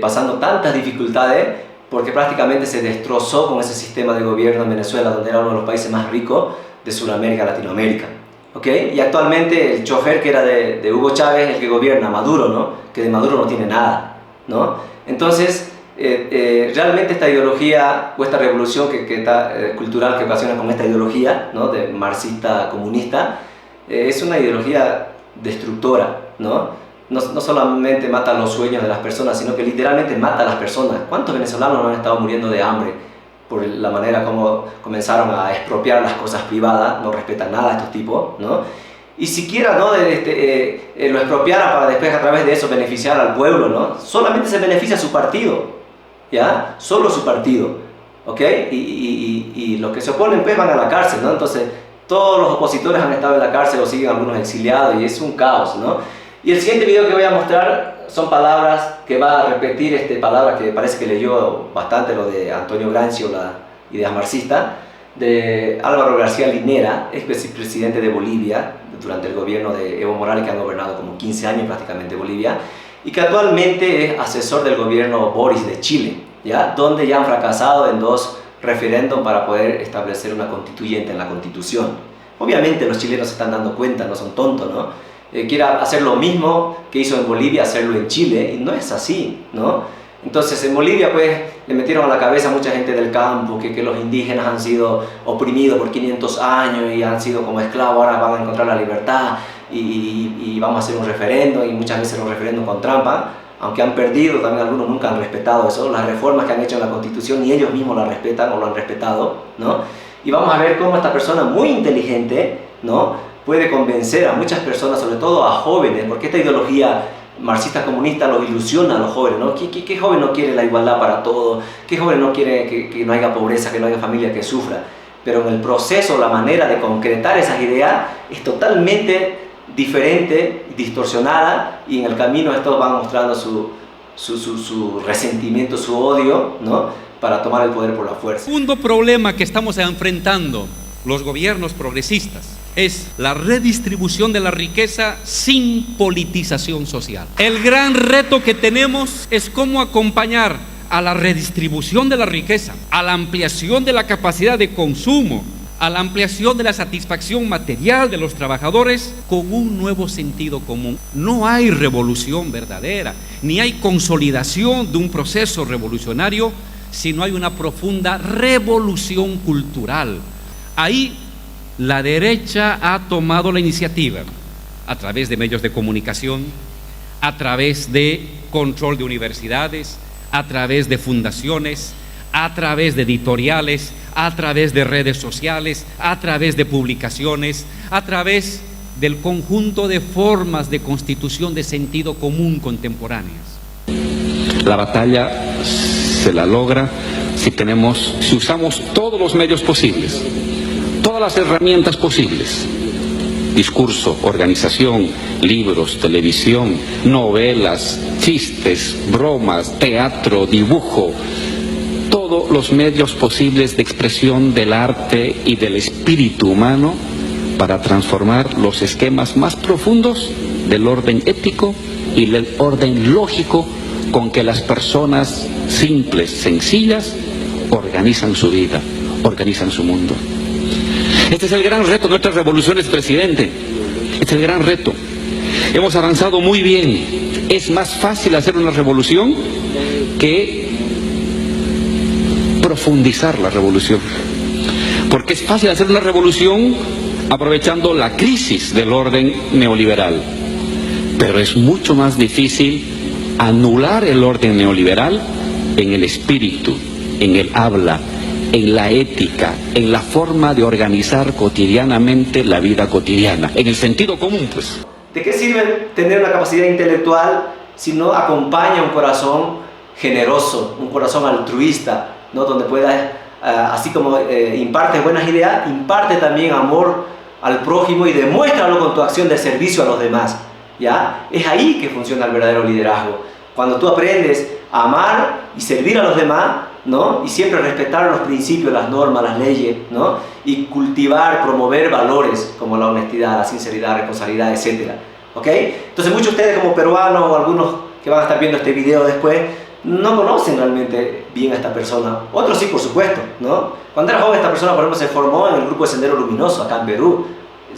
pasando tantas dificultades? Porque prácticamente se destrozó con ese sistema de gobierno en Venezuela, donde era uno de los países más ricos de Sudamérica, Latinoamérica. ¿Okay? Y actualmente el chofer que era de Hugo Chávez, el que gobierna, Maduro, ¿no? Que de Maduro no tiene nada, ¿no? Entonces, realmente esta ideología o esta revolución cultural que ocasiona con esta ideología, ¿no? De marxista comunista, es una ideología destructora, ¿no? No solamente mata los sueños de las personas, sino que literalmente mata a las personas. ¿Cuántos venezolanos no han estado muriendo de hambre por la manera como comenzaron a expropiar las cosas privadas? No respetan nada a estos tipos, ¿no? Y siquiera, ¿no? Lo expropiara para después a través de eso beneficiar al pueblo, ¿no? Solamente se beneficia su partido, ¿ya? Solo su partido, ¿ok? Y los que se oponen pues van a la cárcel, ¿no? Entonces todos los opositores han estado en la cárcel o siguen algunos exiliados y es un caos, ¿no? Y el siguiente video que voy a mostrar son palabras que va a repetir, palabras que parece que leyó bastante lo de Antonio Gramsci o la idea marxista, de Álvaro García Linera, expresidente de Bolivia durante el gobierno de Evo Morales, que han gobernado como 15 años prácticamente Bolivia, y que actualmente es asesor del gobierno Boris de Chile, ¿ya? Donde ya han fracasado en 2 referéndums para poder establecer una constituyente en la Constitución. Obviamente los chilenos se están dando cuenta, no son tontos, ¿no? Quiere hacer lo mismo que hizo en Bolivia, hacerlo en Chile, y no es así, ¿no? Entonces en Bolivia pues le metieron a la cabeza a mucha gente del campo que los indígenas han sido oprimidos por 500 años y han sido como esclavos, ahora van a encontrar la libertad y vamos a hacer un referendo, y muchas veces los referendos con trampa, aunque han perdido, también algunos nunca han respetado eso, las reformas que han hecho en la Constitución y ellos mismos la respetan o lo han respetado, ¿no? Y vamos a ver cómo esta persona muy inteligente, ¿no? Puede convencer a muchas personas, sobre todo a jóvenes, porque esta ideología marxista comunista los ilusiona a los jóvenes, ¿no? ¿Qué joven no quiere la igualdad para todos? ¿Qué joven no quiere que no haya pobreza, que no haya familia que sufra? Pero en el proceso, la manera de concretar esas ideas es totalmente diferente, distorsionada, y en el camino estos van mostrando su resentimiento, su odio, ¿no? para tomar el poder por la fuerza. El segundo problema que estamos enfrentando los gobiernos progresistas es la redistribución de la riqueza sin politización social. El gran reto que tenemos es cómo acompañar a la redistribución de la riqueza, a la ampliación de la capacidad de consumo, a la ampliación de la satisfacción material de los trabajadores con un nuevo sentido común. No hay revolución verdadera, ni hay consolidación de un proceso revolucionario si no hay una profunda revolución cultural. Ahí la derecha ha tomado la iniciativa a través de medios de comunicación, a través de control de universidades, a través de fundaciones, a través de editoriales, a través de redes sociales, a través de publicaciones, a través del conjunto de formas de constitución de sentido común contemporáneas. La batalla se la logra si usamos todos los medios posibles, todas las herramientas posibles: discurso, organización, libros, televisión, novelas, chistes, bromas, teatro, dibujo, todos los medios posibles de expresión del arte y del espíritu humano para transformar los esquemas más profundos del orden ético y del orden lógico con que las personas simples, sencillas, organizan su vida, organizan su mundo. Este es el gran reto de nuestras revoluciones, presidente. Este es el gran reto. Hemos avanzado muy bien. Es más fácil hacer una revolución que profundizar la revolución. Porque es fácil hacer una revolución aprovechando la crisis del orden neoliberal. Pero es mucho más difícil anular el orden neoliberal en el espíritu, en el habla, en la ética, en la forma de organizar cotidianamente la vida cotidiana, en el sentido común, pues. ¿De qué sirve tener una capacidad intelectual si no acompaña un corazón generoso, un corazón altruista, ¿no? Donde puedas, así como impartes buenas ideas, imparte también amor al prójimo y demuéstralo con tu acción de servicio a los demás, ¿ya? Es ahí que funciona el verdadero liderazgo. Cuando tú aprendes a amar y servir a los demás, ¿no? Y siempre respetar los principios, las normas, las leyes, ¿no? Y cultivar, promover valores como la honestidad, la sinceridad, la responsabilidad, etc. ¿Ok? Entonces muchos de ustedes como peruanos o algunos que van a estar viendo este video después no conocen realmente bien a esta persona. Otros sí, por supuesto, ¿no? Cuando era joven esta persona, por ejemplo, se formó en el grupo de Sendero Luminoso acá en Perú.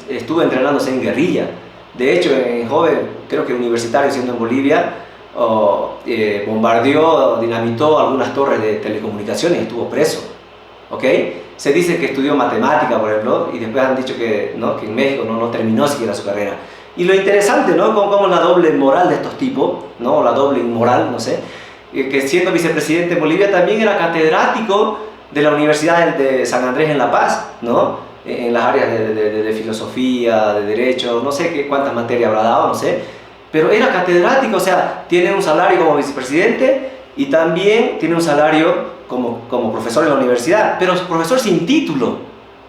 Estuvo entrenándose en guerrilla. De hecho, en joven, creo que universitario siendo en Bolivia, bombardeó, dinamitó algunas torres de telecomunicaciones y estuvo preso. ¿Ok? Se dice que estudió matemática, por ejemplo, y después han dicho que, ¿no? que en México no terminó siquiera su carrera. Y lo interesante, ¿no? Como la doble moral de estos tipos, ¿no? O la doble inmoral, no sé, que siendo vicepresidente en Bolivia también era catedrático de la Universidad de San Andrés en La Paz, ¿no? En las áreas de filosofía, de derecho, no sé cuántas materias habrá dado, no sé, pero era catedrático, o sea, tiene un salario como vicepresidente y también tiene un salario como profesor en la universidad, pero profesor sin título,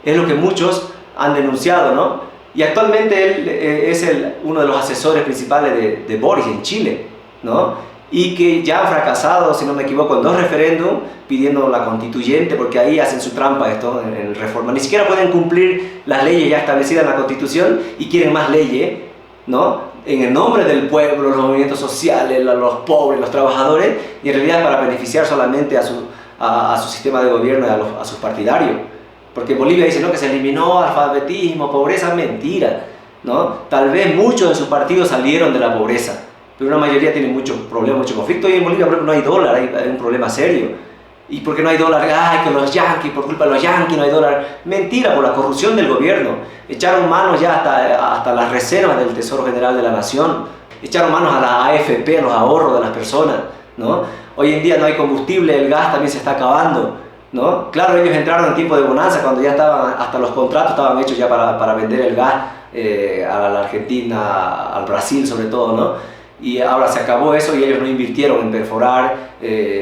es lo que muchos han denunciado, ¿no? Y actualmente él es uno de los asesores principales de Boris en Chile, ¿no? Y que ya han fracasado, si no me equivoco, en 2 referéndums pidiendo la constituyente, porque ahí hacen su trampa esto en reforma. Ni siquiera pueden cumplir las leyes ya establecidas en la Constitución y quieren más leyes, ¿no? En el nombre del pueblo, los movimientos sociales, los pobres, los trabajadores, y en realidad para beneficiar solamente a su sistema de gobierno y a sus partidarios. Porque Bolivia dice, ¿no? que se eliminó alfabetismo, pobreza, mentira, ¿no? Tal vez muchos de sus partidos salieron de la pobreza, pero una mayoría tiene muchos problemas, mucho conflicto. Y en Bolivia, por ejemplo, no hay dólar, hay un problema serio. ¿Y por qué no hay dólar? ¡Ay, que los yanquis, por culpa de los yanquis no hay dólar! Mentira, por la corrupción del gobierno. Echaron manos ya hasta las reservas del Tesoro General de la Nación. Echaron manos a la AFP, a los ahorros de las personas, ¿no? Hoy en día no hay combustible, el gas también se está acabando, ¿no? Claro, ellos entraron en tiempo de bonanza cuando ya estaban, hasta los contratos estaban hechos ya para vender el gas a la Argentina, al Brasil sobre todo, ¿no? Y ahora se acabó eso y ellos no invirtieron en perforar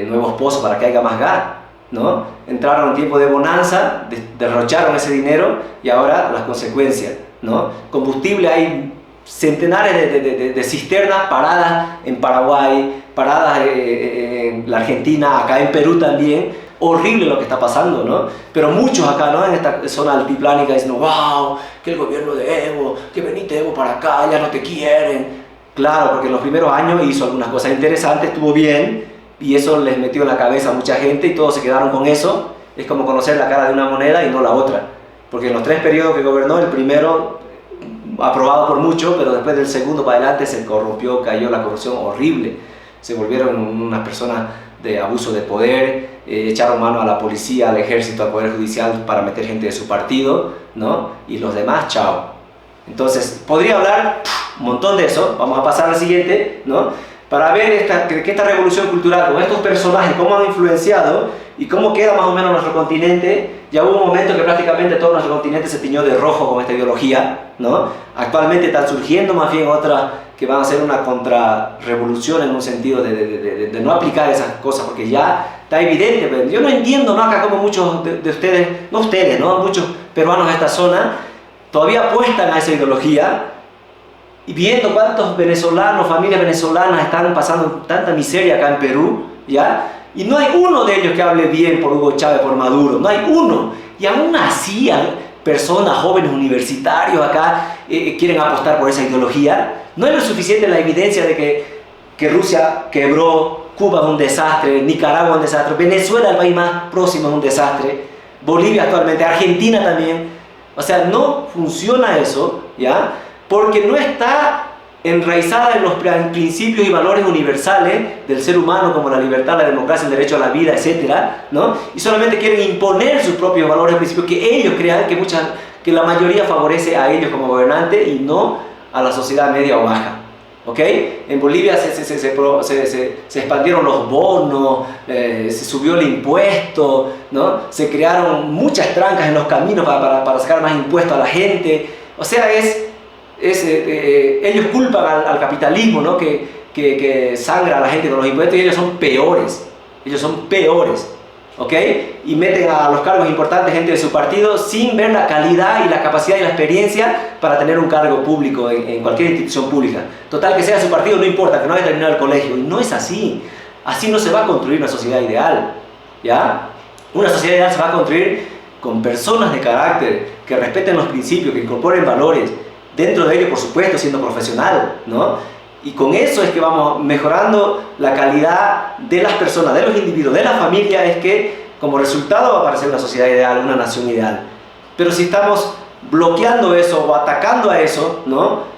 nuevos pozos para que haya más gas, ¿no? Entraron en tiempo de bonanza, derrocharon ese dinero y ahora las consecuencias, ¿no? Combustible, hay centenares de cisternas paradas en Paraguay, paradas en la Argentina, acá en Perú también, horrible lo que está pasando, ¿no? Pero muchos acá, ¿no? En esta zona altiplánica dicen, wow, que el gobierno de Evo, que venite Evo para acá, ya no te quieren. Claro, porque en los primeros años hizo algunas cosas interesantes, estuvo bien, y eso les metió en la cabeza a mucha gente y todos se quedaron con eso. Es como conocer la cara de una moneda y no la otra. Porque en los 3 periodos que gobernó, el primero aprobado por muchos, pero después del segundo para adelante se corrompió, cayó la corrupción horrible. Se volvieron unas personas de abuso de poder, echaron mano a la policía, al ejército, al poder judicial para meter gente de su partido, ¿no? Y los demás, chao. Entonces, podría hablar un montón de eso. Vamos a pasar al siguiente, ¿no? Para ver que esta revolución cultural con estos personajes, cómo han influenciado y cómo queda más o menos nuestro continente. Ya hubo un momento que prácticamente todo nuestro continente se tiñó de rojo con esta ideología, ¿no? Actualmente están surgiendo más bien otras que van a ser una contrarrevolución en un sentido de no aplicar esas cosas, porque ya está evidente. Pero yo no entiendo, ¿no? Acá como muchos de ustedes, no ustedes, ¿no? Muchos peruanos de esta zona todavía apuestan a esa ideología, y viendo cuántos venezolanos, familias venezolanas están pasando tanta miseria acá en Perú, ¿ya? Y no hay uno de ellos que hable bien por Hugo Chávez, por Maduro, no hay uno. Y aún así, personas, jóvenes universitarios acá quieren apostar por esa ideología. No es lo suficiente la evidencia de que Rusia quebró, Cuba es un desastre, Nicaragua es un desastre, Venezuela, el país más próximo, es un desastre, Bolivia actualmente, Argentina también. O sea, no funciona eso, ¿ya? Porque no está enraizada en los principios y valores universales del ser humano, como la libertad, la democracia, el derecho a la vida, etcétera, ¿no? Y solamente quieren imponer sus propios valores y principios que ellos crean que la mayoría favorece a ellos como gobernantes y no a la sociedad media o baja. ¿Ok? En Bolivia se expandieron los bonos, se subió el impuesto, ¿no? Se crearon muchas trancas en los caminos para sacar más impuestos a la gente. O sea, ellos culpan al capitalismo, ¿no? que sangra a la gente con los impuestos, y ellos son peores, ¿ok? Y meten a los cargos importantes gente de su partido sin ver la calidad y la capacidad y la experiencia para tener un cargo público en cualquier institución pública. Total, que sea su partido, no importa, que no haya terminado el colegio. Y no es así. Así no se va a construir una sociedad ideal, ¿ya? Una sociedad ideal se va a construir con personas de carácter, que respeten los principios, que incorporen valores, dentro de ello, por supuesto, siendo profesional, ¿no? Y con eso es que vamos mejorando la calidad de las personas, de los individuos, de la familia. Es que como resultado va a aparecer una sociedad ideal, una nación ideal. Pero si estamos bloqueando eso o atacando a eso, ¿no?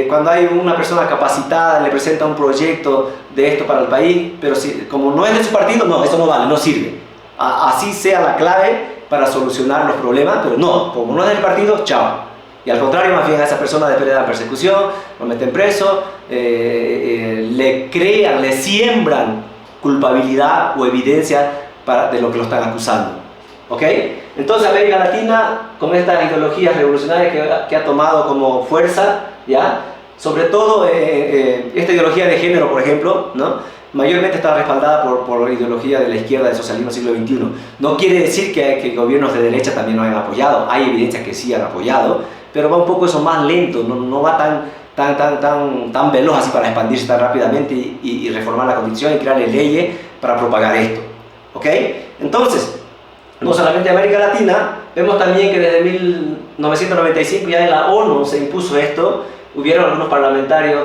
Cuando hay una persona capacitada, le presenta un proyecto de esto para el país, pero como no es de su partido, no, eso no vale, no sirve. Así sea la clave para solucionar los problemas, pero no, como no es del partido, chao. Y al contrario, más bien a esa persona después le dan persecución, lo meten preso, le siembran culpabilidad o evidencia de lo que lo están acusando. ¿Ok? Entonces América Latina, con estas ideologías revolucionarias que ha tomado como fuerza, ¿ya? Sobre todo esta ideología de género, por ejemplo, ¿no? Mayormente está respaldada por la ideología de la izquierda del socialismo del siglo XXI. No quiere decir que gobiernos de derecha también lo hayan apoyado. Hay evidencias que sí han apoyado, pero va un poco eso más lento, no va tan veloz así para expandirse tan rápidamente y reformar la constitución y crear leyes para propagar esto. ¿Ok? Entonces, no solamente en América Latina, vemos también que desde 1995 ya en la ONU se impuso esto. Hubieron algunos parlamentarios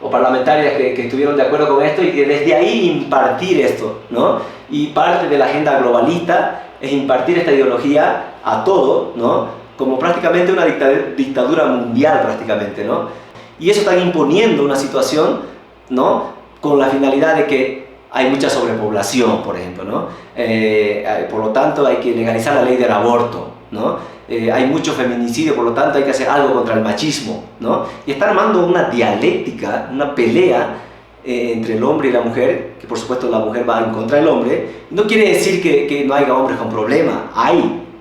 o parlamentarias que estuvieron de acuerdo con esto, y que desde ahí impartir esto, ¿no? Y parte de la agenda globalista es impartir esta ideología a todo, ¿no? Como prácticamente una dictadura mundial prácticamente, ¿no? Y eso está imponiendo una situación, ¿no? Con la finalidad de que hay mucha sobrepoblación, por ejemplo, ¿no? Por lo tanto hay que legalizar la ley del aborto, ¿no? Hay mucho feminicidio, por lo tanto hay que hacer algo contra el machismo, ¿no? Y está armando una dialéctica, una pelea entre el hombre y la mujer, que por supuesto la mujer va en contra del hombre. No quiere decir que no haya hombres con problemas,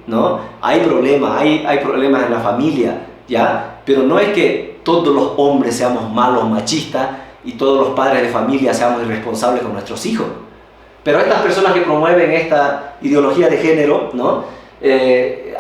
¿no? Hay problemas, hay problemas en la familia, ¿ya? Pero no es que todos los hombres seamos malos, machistas, y todos los padres de familia seamos irresponsables con nuestros hijos. Pero estas personas que promueven esta ideología de género, ¿no?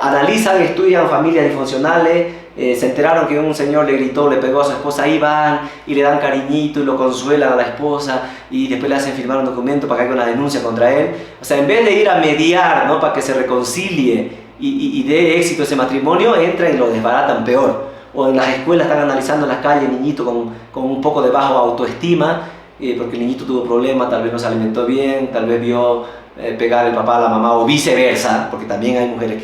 Analizan, estudian familias disfuncionales, se enteraron que un señor le gritó, le pegó a su esposa, ahí van y le dan cariñito y lo consuelan a la esposa y después le hacen firmar un documento para que haga una denuncia contra él. O sea, en vez de ir a mediar, ¿no?, para que se reconcilie y dé éxito ese matrimonio, entran y lo desbaratan peor. O en las escuelas están analizando en las calles niñitos con un poco de bajo autoestima, porque el niñito tuvo problemas, tal vez no se alimentó bien, tal vez vio pegar el papá a la mamá o viceversa, porque también hay mujeres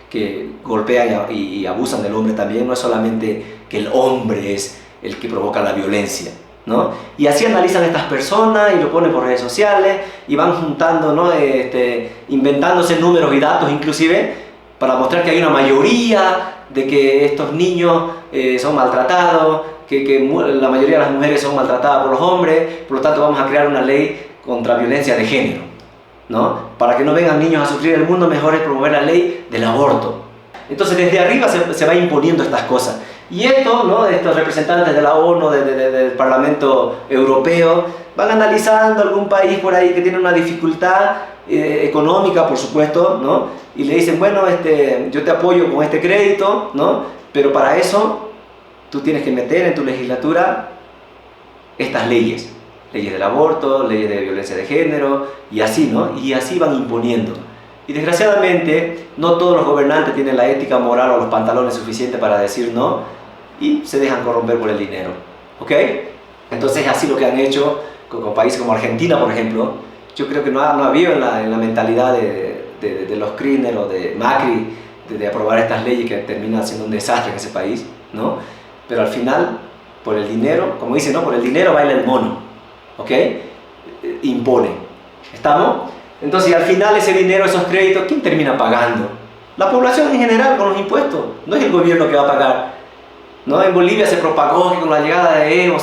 que golpean y abusan del hombre también. No es solamente que el hombre es el que provoca la violencia, ¿no? Y así analizan estas personas y lo ponen por redes sociales y van juntando, ¿no?, inventándose números y datos inclusive para mostrar que hay una mayoría de que estos niños son maltratados, que la mayoría de las mujeres son maltratadas por los hombres, por lo tanto vamos a crear una ley contra violencia de género, ¿no? Para que no vengan niños a sufrir el mundo, mejor es promover la ley del aborto. Entonces desde arriba se va imponiendo estas cosas. Y esto, ¿no?, estos representantes de la ONU, del Parlamento Europeo, van analizando algún país por ahí que tiene una dificultad económica, por supuesto, ¿no?, y le dicen, bueno, yo te apoyo con este crédito, ¿no?, pero para eso tú tienes que meter en tu legislatura estas leyes del aborto, leyes de violencia de género, y así, ¿no?, y así van imponiendo. Y desgraciadamente no todos los gobernantes tienen la ética moral o los pantalones suficientes para decir no, y se dejan corromper por el dinero, ¿ok? Entonces así lo que han hecho con países como Argentina, por ejemplo. Yo creo que no ha habido en la mentalidad de los Kirchner o de Macri de aprobar estas leyes que terminan siendo un desastre en ese país, ¿no? Pero al final, por el dinero, como dicen, ¿no?, por el dinero baila el mono, ¿ok? Impone. ¿Estamos? Entonces, al final ese dinero, esos créditos, ¿quién termina pagando? La población en general con los impuestos. No es el gobierno que va a pagar, ¿no? En Bolivia se propagó que con la llegada de Evo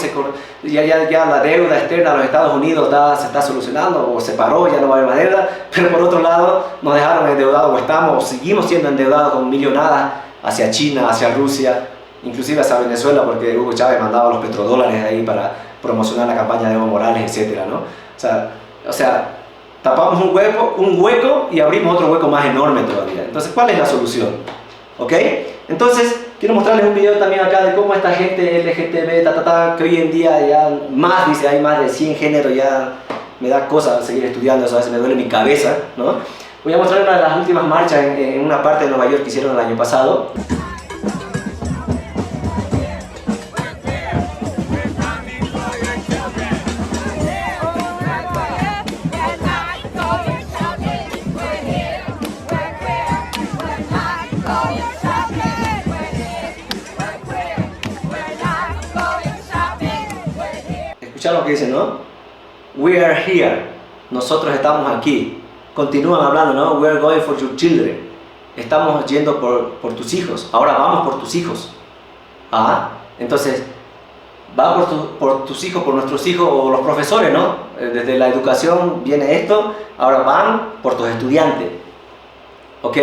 ya la deuda externa a los Estados Unidos se está solucionando, o se paró, ya no va a haber más deuda. Pero por otro lado, nos dejaron endeudados, o seguimos siendo endeudados con millonadas hacia China, hacia Rusia, inclusive hacia Venezuela, porque Hugo Chávez mandaba los petrodólares ahí para promocionar la campaña de Evo Morales, etc., ¿no? O sea, tapamos un hueco y abrimos otro hueco más enorme todavía. Entonces, ¿cuál es la solución? ¿Ok? Entonces, quiero mostrarles un video también acá de cómo esta gente LGTB, que hoy en día ya hay más de 100 géneros, ya me da cosa seguir estudiando eso, a veces me duele mi cabeza, ¿no? Voy a mostrar una de las últimas marchas en una parte de Nueva York que hicieron el año pasado. Escucharon lo que dicen, ¿no? We are here. Nosotros estamos aquí. Continúan hablando, ¿no? We are going for your children. Estamos yendo por tus hijos. Ahora vamos por tus hijos. Entonces, va por tus hijos, por nuestros hijos o los profesores, ¿no? Desde la educación viene esto. Ahora van por tus estudiantes. ¿Ok?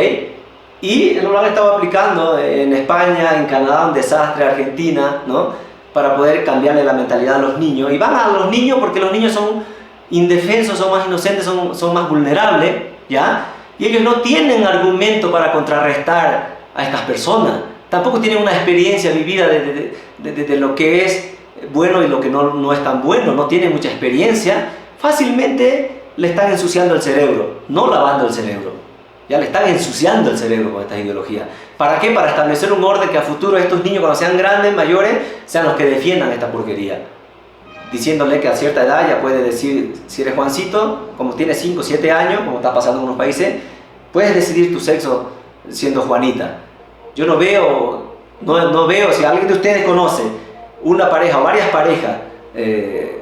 Y lo han estado aplicando en España, en Canadá, un desastre, Argentina, ¿no?, para poder cambiarle la mentalidad a los niños. Y van a los niños porque los niños son indefensos, son más inocentes, son más vulnerables, ¿ya? Y ellos no tienen argumento para contrarrestar a estas personas. Tampoco tienen una experiencia vivida de lo que es bueno y lo que no es tan bueno. No tienen mucha experiencia. Fácilmente le están ensuciando el cerebro, no lavando el cerebro. Ya le están ensuciando el cerebro con estas ideologías. ¿Para qué? Para establecer un orden que a futuro estos niños, cuando sean grandes, mayores, sean los que defiendan esta porquería. Diciéndole que a cierta edad ya puede decir, si eres Juancito, como tienes 5 o 7 años, como está pasando en unos países, puedes decidir tu sexo siendo Juanita. Yo no veo, si alguien de ustedes conoce una pareja o varias parejas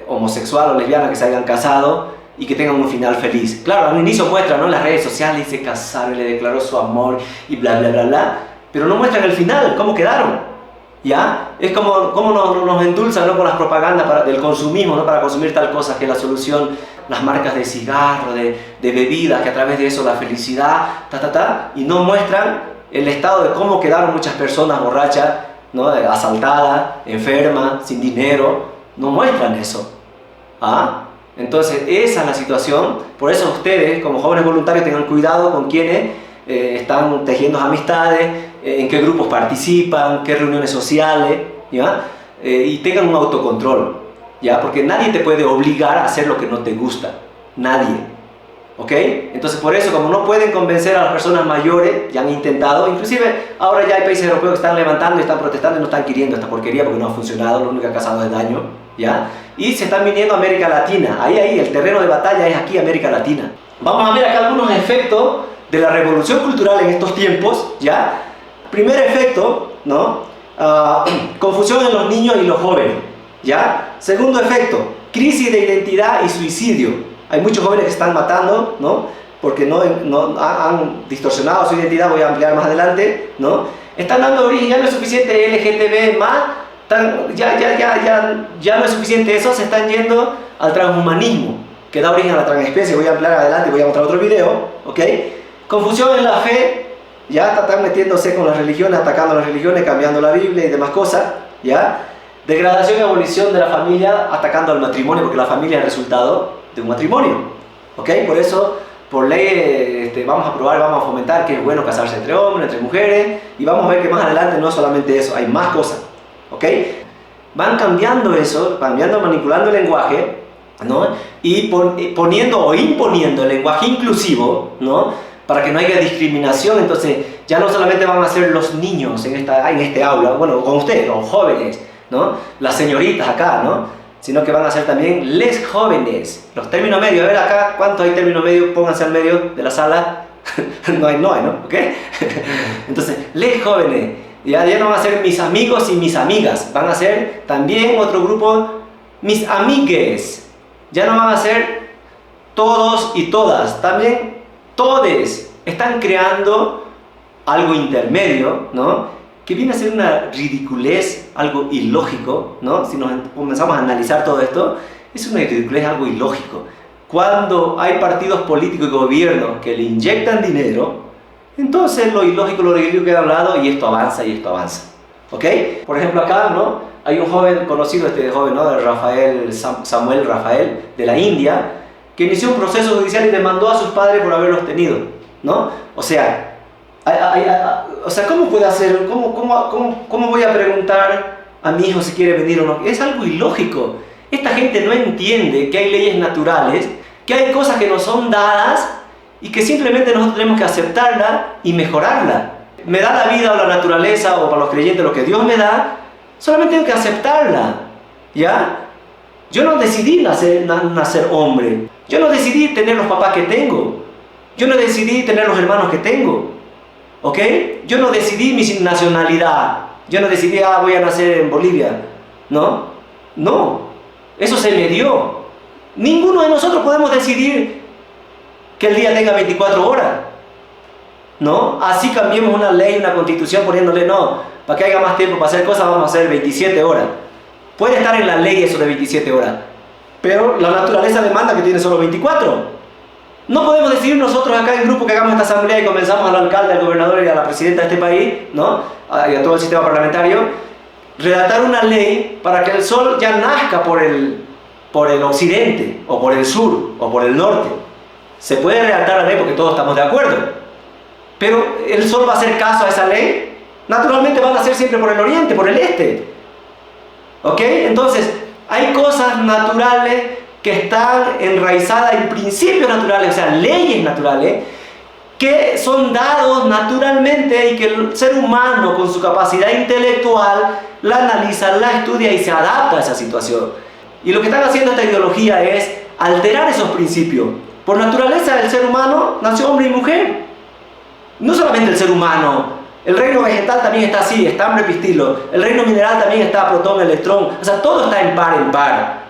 homosexual o lesbiana que se hayan casado y que tengan un final feliz. Claro, al inicio muestran, ¿no?, en las redes sociales, se casaron, le declaró su amor y bla bla bla bla, pero no muestran el final, cómo quedaron, ¿ya? Es como nos endulzan, ¿no?, con las propagandas del consumismo, ¿no?, para consumir tal cosa que es la solución, las marcas de cigarro, de bebidas, que a través de eso la felicidad, y no muestran el estado de cómo quedaron muchas personas borrachas, ¿no?, asaltadas, enfermas, sin dinero. No muestran eso. Entonces esa es la situación. Por eso ustedes, como jóvenes voluntarios, tengan cuidado con quienes están tejiendo amistades, en qué grupos participan, qué reuniones sociales, ¿ya? Y tengan un autocontrol, ¿ya? Porque nadie te puede obligar a hacer lo que no te gusta, nadie, ¿ok? Entonces por eso, como no pueden convencer a las personas mayores, ya han intentado, inclusive ahora ya hay países europeos que están levantando y están protestando y no están queriendo esta porquería porque no ha funcionado, lo único que ha causado es daño, ¿ya? Y se están viniendo a América Latina, ahí, el terreno de batalla es aquí, América Latina. Vamos a ver acá algunos efectos de la revolución cultural en estos tiempos, ¿ya? Primer efecto, ¿no? Confusión en los niños y los jóvenes, ¿ya? Segundo efecto, crisis de identidad y suicidio. Hay muchos jóvenes que están matando, ¿no? Porque no han distorsionado su identidad, voy a ampliar más adelante, ¿no? Están dando origen, ya no es suficiente LGTB más, ya no es suficiente eso, se están yendo al transhumanismo, que da origen a la transespecie, voy a ampliar adelante, voy a mostrar otro video, ¿ok? Confusión en la fe, ya están metiéndose con las religiones, atacando las religiones, cambiando la Biblia y demás cosas, ¿ya? Degradación y abolición de la familia, atacando al matrimonio, porque la familia es el resultado de un matrimonio, ¿ok? Por eso, por ley, vamos a aprobar, vamos a fomentar que es bueno casarse entre hombres, entre mujeres, y vamos a ver que más adelante no es solamente eso, hay más cosas, ¿ok? Van cambiando eso, manipulando el lenguaje, ¿no? Y poniendo o imponiendo el lenguaje inclusivo, ¿no? Para que no haya discriminación. Entonces ya no solamente van a ser los niños en este aula, bueno, con ustedes, los jóvenes, ¿no? Las señoritas acá, ¿no? Sino que van a ser también les jóvenes, los términos medios. A ver acá, ¿cuántos hay términos medios? Pónganse al medio de la sala. no hay, ¿no? ¿Ok? Entonces, les jóvenes, ya no van a ser mis amigos y mis amigas, van a ser también otro grupo, mis amigues. Ya no van a ser todos y todas, también todes. Están creando algo intermedio, ¿no? Que viene a ser una ridiculez, algo ilógico, ¿no? Si nos comenzamos a analizar todo esto, es una ridiculez, algo ilógico. Cuando hay partidos políticos y gobiernos que le inyectan dinero, entonces lo ilógico, lo ridículo queda a un lado y esto avanza y esto avanza, ¿ok? Por ejemplo acá, ¿no? Hay un joven conocido, joven, ¿no? Samuel Rafael, de la India, que inició un proceso judicial y demandó a sus padres por haberlos tenido, ¿no? O sea, ¿cómo puede hacer? ¿Cómo voy a preguntar a mi hijo si quiere venir o no? Es algo ilógico. Esta gente no entiende que hay leyes naturales, que hay cosas que nos son dadas y que simplemente nosotros tenemos que aceptarla y mejorarla. Me da la vida o la naturaleza, o para los creyentes lo que Dios me da, solamente tengo que aceptarla, ¿ya? Yo no decidí nacer hombre. Yo no decidí tener los papás que tengo. Yo no decidí tener los hermanos que tengo. ¿Ok? Yo no decidí mi nacionalidad. Yo no decidí, voy a nacer en Bolivia. ¿No? No. Eso se me dio. Ninguno de nosotros podemos decidir que el día tenga 24 horas. ¿No? Así cambiemos una ley, una constitución poniéndole, no, para que haya más tiempo para hacer cosas vamos a hacer 27 horas. Puede estar en la ley eso de 27 horas. Pero la naturaleza demanda que tiene solo 24. No podemos decidir nosotros acá en grupo que hagamos esta asamblea y comenzamos al alcalde, al gobernador y a la presidenta de este país, ¿no? Y a todo el sistema parlamentario, redactar una ley para que el sol ya nazca por el occidente, o por el sur, o por el norte. Se puede redactar la ley porque todos estamos de acuerdo. Pero el sol va a hacer caso a esa ley. Naturalmente va a nacer siempre por el oriente, por el este. ¿Ok? Entonces, hay cosas naturales que están enraizadas en principios naturales, o sea, leyes naturales, que son dados naturalmente y que el ser humano con su capacidad intelectual la analiza, la estudia y se adapta a esa situación. Y lo que están haciendo esta ideología es alterar esos principios. Por naturaleza el ser humano nació hombre y mujer. No solamente el ser humano, el reino vegetal también está así, está en repistilo. El reino mineral también está protón, electrón. O sea, todo está en par.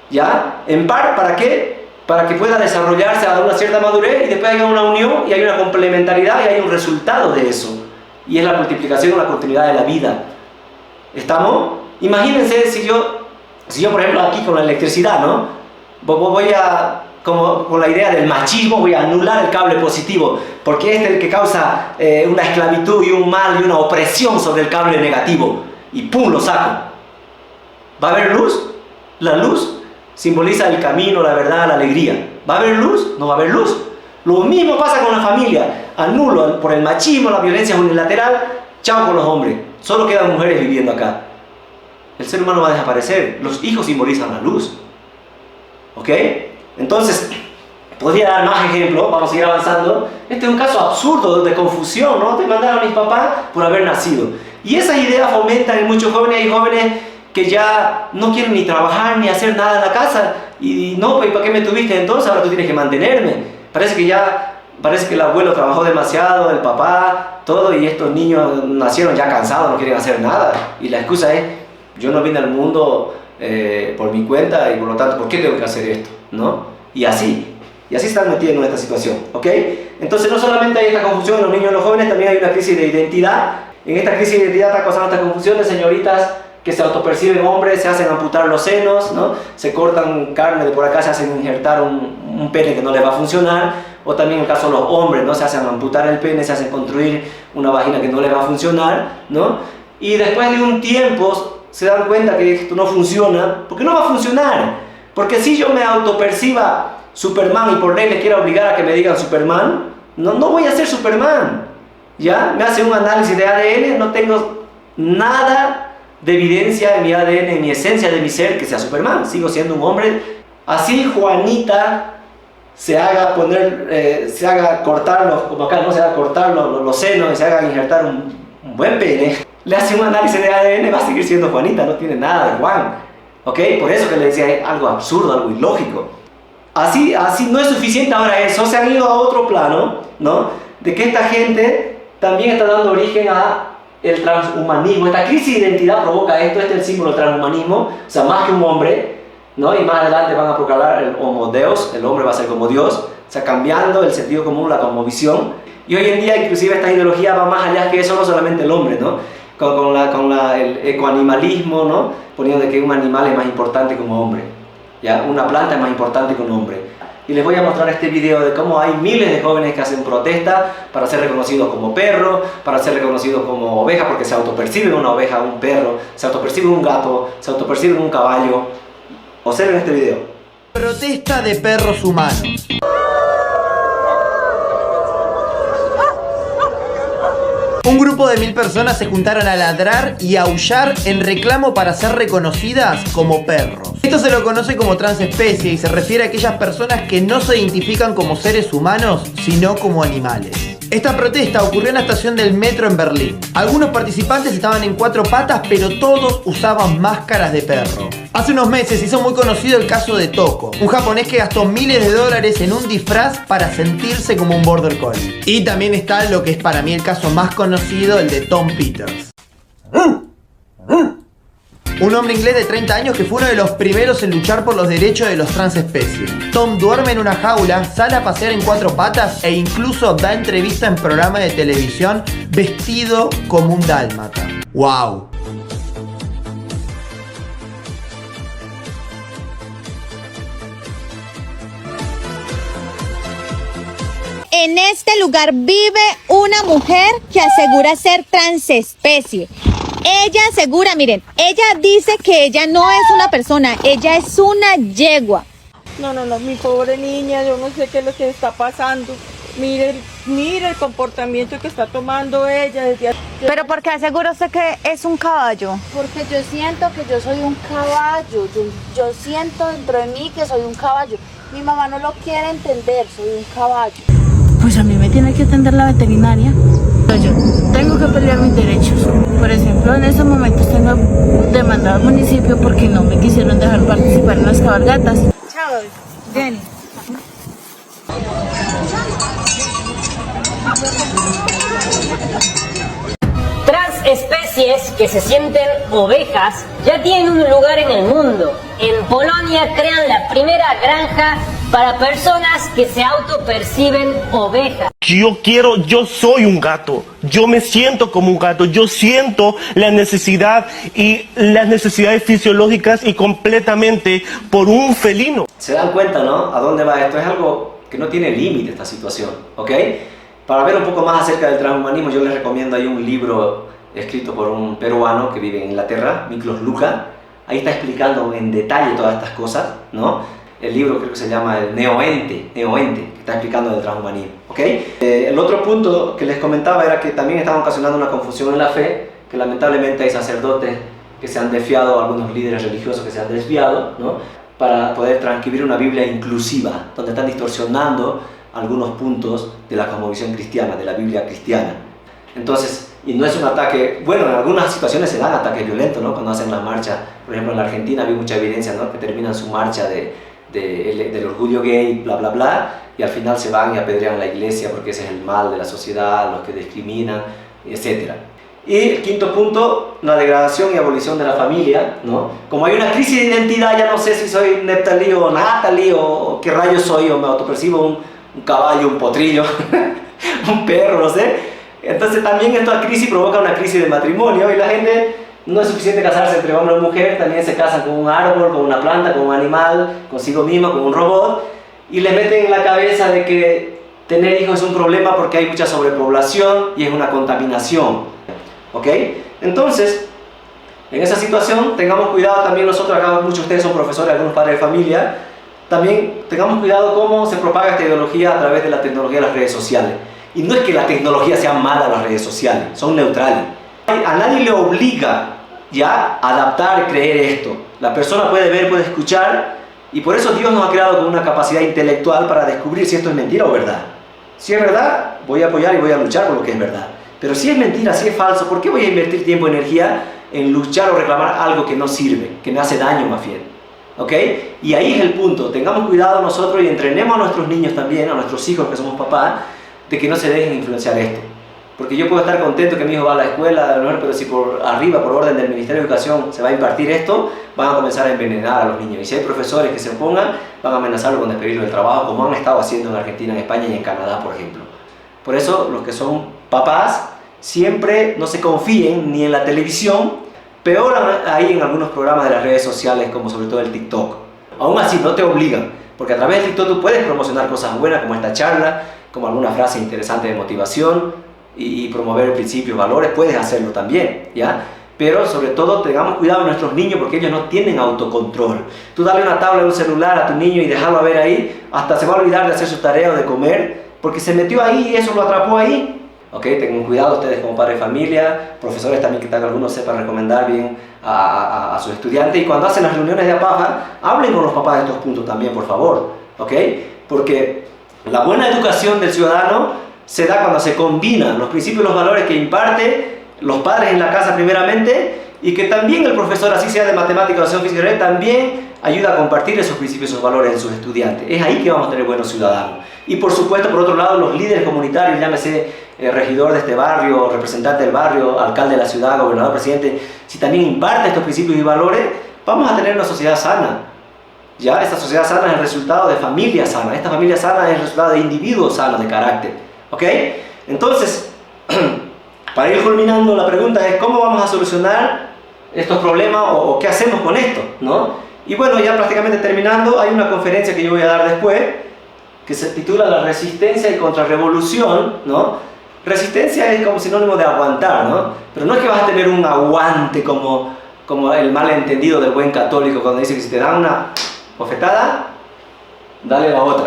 ¿Ya? ¿En par para qué? Para que pueda desarrollarse a una cierta madurez y después haya una unión y hay una complementariedad y hay un resultado de eso. Y es la multiplicación o la continuidad de la vida. ¿Estamos? Imagínense si yo por ejemplo aquí con la electricidad, ¿no? Voy a, como con la idea del machismo, voy a anular el cable positivo, porque este es el que causa una esclavitud y un mal y una opresión sobre el cable negativo. Y ¡pum! Lo saco. ¿Va a haber luz? La luz simboliza el camino, la verdad, la alegría. ¿Va a haber luz? No va a haber luz. Lo mismo pasa con la familia. Anulo por el machismo, la violencia unilateral, chao con los hombres, solo quedan mujeres viviendo acá. El ser humano va a desaparecer, los hijos simbolizan la luz. ¿Ok? Entonces, podría dar más ejemplos, vamos a seguir avanzando. Este es un caso absurdo de confusión, ¿no? De mandar a mis papás por haber nacido. Y esas ideas fomentan en muchos jóvenes. Hay jóvenes que ya no quieren ni trabajar ni hacer nada en la casa. Y no, pues ¿para qué me tuviste entonces? Ahora tú tienes que mantenerme. Parece que el abuelo trabajó demasiado, el papá, todo, y estos niños nacieron ya cansados, no quieren hacer nada. Y la excusa es, yo no vine al mundo por mi cuenta y por lo tanto, ¿por qué tengo que hacer esto? ¿No? Y así están metidos en esta situación, ¿ok? Entonces no solamente hay esta confusión en los niños y los jóvenes, también hay una crisis de identidad. En esta crisis de identidad están causando estas confusiones, señoritas que se autoperciben hombres, se hacen amputar los senos, ¿no? Se cortan carne de por acá, se hacen injertar un pene que no les va a funcionar, o también en el caso de los hombres, ¿no? Se hacen amputar el pene, se hacen construir una vagina que no les va a funcionar, ¿no? Y después de un tiempo se dan cuenta que esto no funciona, porque no va a funcionar, porque si yo me autoperciba Superman y por ley les quiero obligar a que me digan Superman, no voy a ser Superman, ¿ya? Me hacen un análisis de ADN, no tengo nada de evidencia en mi ADN, en mi esencia de mi ser que sea Superman, sigo siendo un hombre. Así Juanita se haga cortar los senos y se haga injertar un buen pene, le hace un análisis de ADN, va a seguir siendo Juanita, no tiene nada de Juan, ¿ok? Por eso que le decía, es algo absurdo, algo ilógico. Así no es suficiente ahora eso, se han ido a otro plano, ¿no? De que esta gente también está dando origen a el transhumanismo. Esta crisis de identidad provoca esto, este es el símbolo del transhumanismo, o sea, más que un hombre, ¿no? Y más adelante van a proclamar el Homo Deus, el hombre va a ser como Dios, o sea, cambiando el sentido común, la cosmovisión. Y hoy en día inclusive esta ideología va más allá que eso, no solamente el hombre, ¿no? Con el ecoanimalismo, ¿no? Poniendo de que un animal es más importante que un hombre, ¿ya? Una planta es más importante que un hombre. Y les voy a mostrar este video de cómo hay miles de jóvenes que hacen protesta para ser reconocidos como perro, para ser reconocidos como oveja, porque se autoperciben una oveja, un perro, se autoperciben un gato, se autoperciben un caballo. Observen este video. Protesta de perros humanos. Un grupo de 1000 personas se juntaron a ladrar y aullar en reclamo para ser reconocidas como perros. Esto se lo conoce como transespecie y se refiere a aquellas personas que no se identifican como seres humanos, sino como animales. Esta protesta ocurrió en la estación del metro en Berlín. Algunos participantes estaban en 4 patas, pero todos usaban máscaras de perro. Hace unos meses hizo muy conocido el caso de Toko, un japonés que gastó miles de dólares en un disfraz para sentirse como un border collie. Y también está lo que es para mí el caso más conocido, el de Tom Peters. Un hombre inglés de 30 años que fue uno de los primeros en luchar por los derechos de los transespecies. Tom duerme en una jaula, sale a pasear en 4 patas e incluso da entrevista en programas de televisión vestido como un dálmata. ¡Wow! En este lugar vive una mujer que asegura ser transespecie. Ella asegura, miren, ella dice que ella no es una persona, ella es una yegua. No, mi pobre niña, yo no sé qué es lo que está pasando. Mire el comportamiento que está tomando ella desde... ¿Pero por qué asegura usted que es un caballo? Porque yo siento que yo soy un caballo, yo siento dentro de mí que soy un caballo. Mi mamá no lo quiere entender, soy un caballo. Pues a mí me tiene que atender la veterinaria. Yo tengo que pelear mis derechos. Por ejemplo, en estos momentos tengo demandado al municipio porque no me quisieron dejar participar en las cabalgatas. Chao, Jenny. Transespecies que se sienten ovejas ya tienen un lugar en el mundo. En Polonia crean la primera granja para personas que se autoperciben ovejas. Yo soy un gato, yo me siento como un gato, yo siento la necesidad y las necesidades fisiológicas y completamente por un felino. ¿Se dan cuenta, no? ¿A dónde va esto? Es algo que no tiene límite esta situación, ¿ok? Para ver un poco más acerca del transhumanismo, yo les recomiendo ahí un libro escrito por un peruano que vive en Inglaterra, Miklos Luhán. Ahí está explicando en detalle todas estas cosas, ¿no? el libro creo que se llama el Neoente, que está explicando el transhumanismo. ¿Okay? El otro punto que les comentaba era que también están ocasionando una confusión en la fe, que lamentablemente hay sacerdotes que se han desviado, algunos líderes religiosos que se han desviado, ¿no? Para poder transcribir una Biblia inclusiva, donde están distorsionando algunos puntos de la cosmovisión cristiana, de la Biblia cristiana. Entonces, y no es un ataque, bueno, en algunas situaciones se dan ataques violentos, ¿no? Cuando hacen las marchas, por ejemplo en la Argentina había mucha evidencia, ¿no? Que terminan su marcha del orgullo gay, bla bla bla, y al final se van y apedrean la iglesia porque ese es el mal de la sociedad, los que discriminan, etc. Y el quinto punto, la degradación y abolición de la familia, ¿no? Como hay una crisis de identidad, ya no sé si soy Neptalí o Natalí o qué rayos soy, o me autopercibo un caballo, un potrillo, un perro, no sé. Entonces también esta crisis provoca una crisis de matrimonio y la gente no es suficiente casarse entre hombre y mujer, también se casan con un árbol, con una planta, con un animal, consigo mismo, con un robot, y le meten en la cabeza de que tener hijos es un problema porque hay mucha sobrepoblación y es una contaminación. ¿Ok? Entonces, en esa situación, tengamos cuidado también nosotros, acá muchos de ustedes son profesores, algunos padres de familia, también tengamos cuidado cómo se propaga esta ideología a través de la tecnología de las redes sociales. Y no es que la tecnología sea mala, las redes sociales, son neutrales. A nadie le obliga ya a adaptar y creer esto. La persona puede ver, puede escuchar, y por eso Dios nos ha creado con una capacidad intelectual para descubrir si esto es mentira o verdad. Si es verdad, voy a apoyar y voy a luchar por lo que es verdad. Pero si es mentira, si es falso, ¿por qué voy a invertir tiempo y energía en luchar o reclamar algo que no sirve, que me hace daño más bien? ¿Ok? Y ahí es el punto. Tengamos cuidado nosotros y entrenemos a nuestros niños también, a nuestros hijos que somos papás, de que no se dejen influenciar esto. Porque yo puedo estar contento que mi hijo va a la escuela, pero si por arriba, por orden del Ministerio de Educación, se va a impartir esto, van a comenzar a envenenar a los niños. Y si hay profesores que se opongan, van a amenazarlo con despedirlo del trabajo, como han estado haciendo en Argentina, en España y en Canadá, por ejemplo. Por eso, los que son papás, siempre no se confíen ni en la televisión, peor ahí en algunos programas de las redes sociales, como sobre todo el TikTok. Aún así, no te obligan, porque a través del TikTok tú puedes promocionar cosas buenas, como esta charla, como alguna frase interesante de motivación, y promover principios, valores, puedes hacerlo también, ¿ya? Pero sobre todo tengamos cuidado de nuestros niños porque ellos no tienen autocontrol. Tú dale una tabla de un celular a tu niño y dejarlo a ver ahí, hasta se va a olvidar de hacer su tarea o de comer, porque se metió ahí y eso lo atrapó ahí. ¿Ok? Tengan cuidado ustedes como padres de familia, profesores también que tal algunos sepan recomendar bien a sus estudiantes, y cuando hacen las reuniones de APAFA, hablen con los papás de estos puntos también, por favor, ¿ok? Porque la buena educación del ciudadano se da cuando se combinan los principios y los valores que imparte los padres en la casa primeramente, y que también el profesor, así sea de matemática o de física, también ayuda a compartir esos principios y esos valores en sus estudiantes. Es ahí que vamos a tener buenos ciudadanos. Y por supuesto, por otro lado, los líderes comunitarios, llámese regidor de este barrio, representante del barrio, alcalde de la ciudad, gobernador, presidente, si también imparte estos principios y valores, vamos a tener una sociedad sana. Ya, esta sociedad sana es el resultado de familias sanas, esta familia sana es el resultado de individuos sanos de carácter. ¿Ok? Entonces, para ir culminando, la pregunta es ¿cómo vamos a solucionar estos problemas o qué hacemos con esto? ¿No? Y bueno, ya prácticamente terminando, hay una conferencia que yo voy a dar después que se titula La resistencia y contrarrevolución, ¿no? Resistencia es como sinónimo de aguantar, ¿no? Pero no es que vas a tener un aguante como el malentendido del buen católico cuando dice que si te dan una bofetada, dale la otra.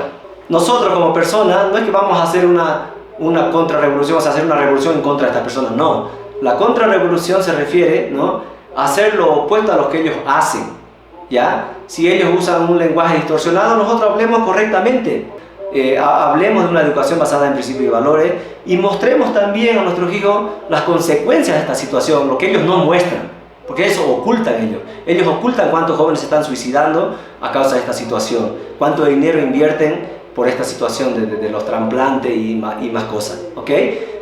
Nosotros como personas no es que vamos a hacer una contrarrevolución, vamos a hacer una revolución en contra de estas personas, no. La contrarrevolución se refiere, ¿no?, a hacer lo opuesto a lo que ellos hacen, ¿ya? Si ellos usan un lenguaje distorsionado, nosotros hablemos correctamente. Hablemos de una educación basada en principios y valores y mostremos también a nuestros hijos las consecuencias de esta situación, lo que ellos no muestran, porque eso ocultan ellos. Ellos ocultan cuántos jóvenes se están suicidando a causa de esta situación, cuánto dinero invierten por esta situación de los trasplantes y más cosas, ¿ok?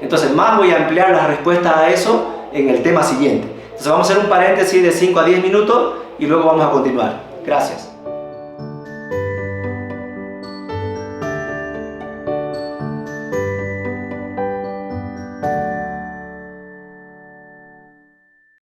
Entonces más voy a emplear las respuestas a eso en el tema siguiente. Entonces vamos a hacer un paréntesis de 5 a 10 minutos y luego vamos a continuar. Gracias.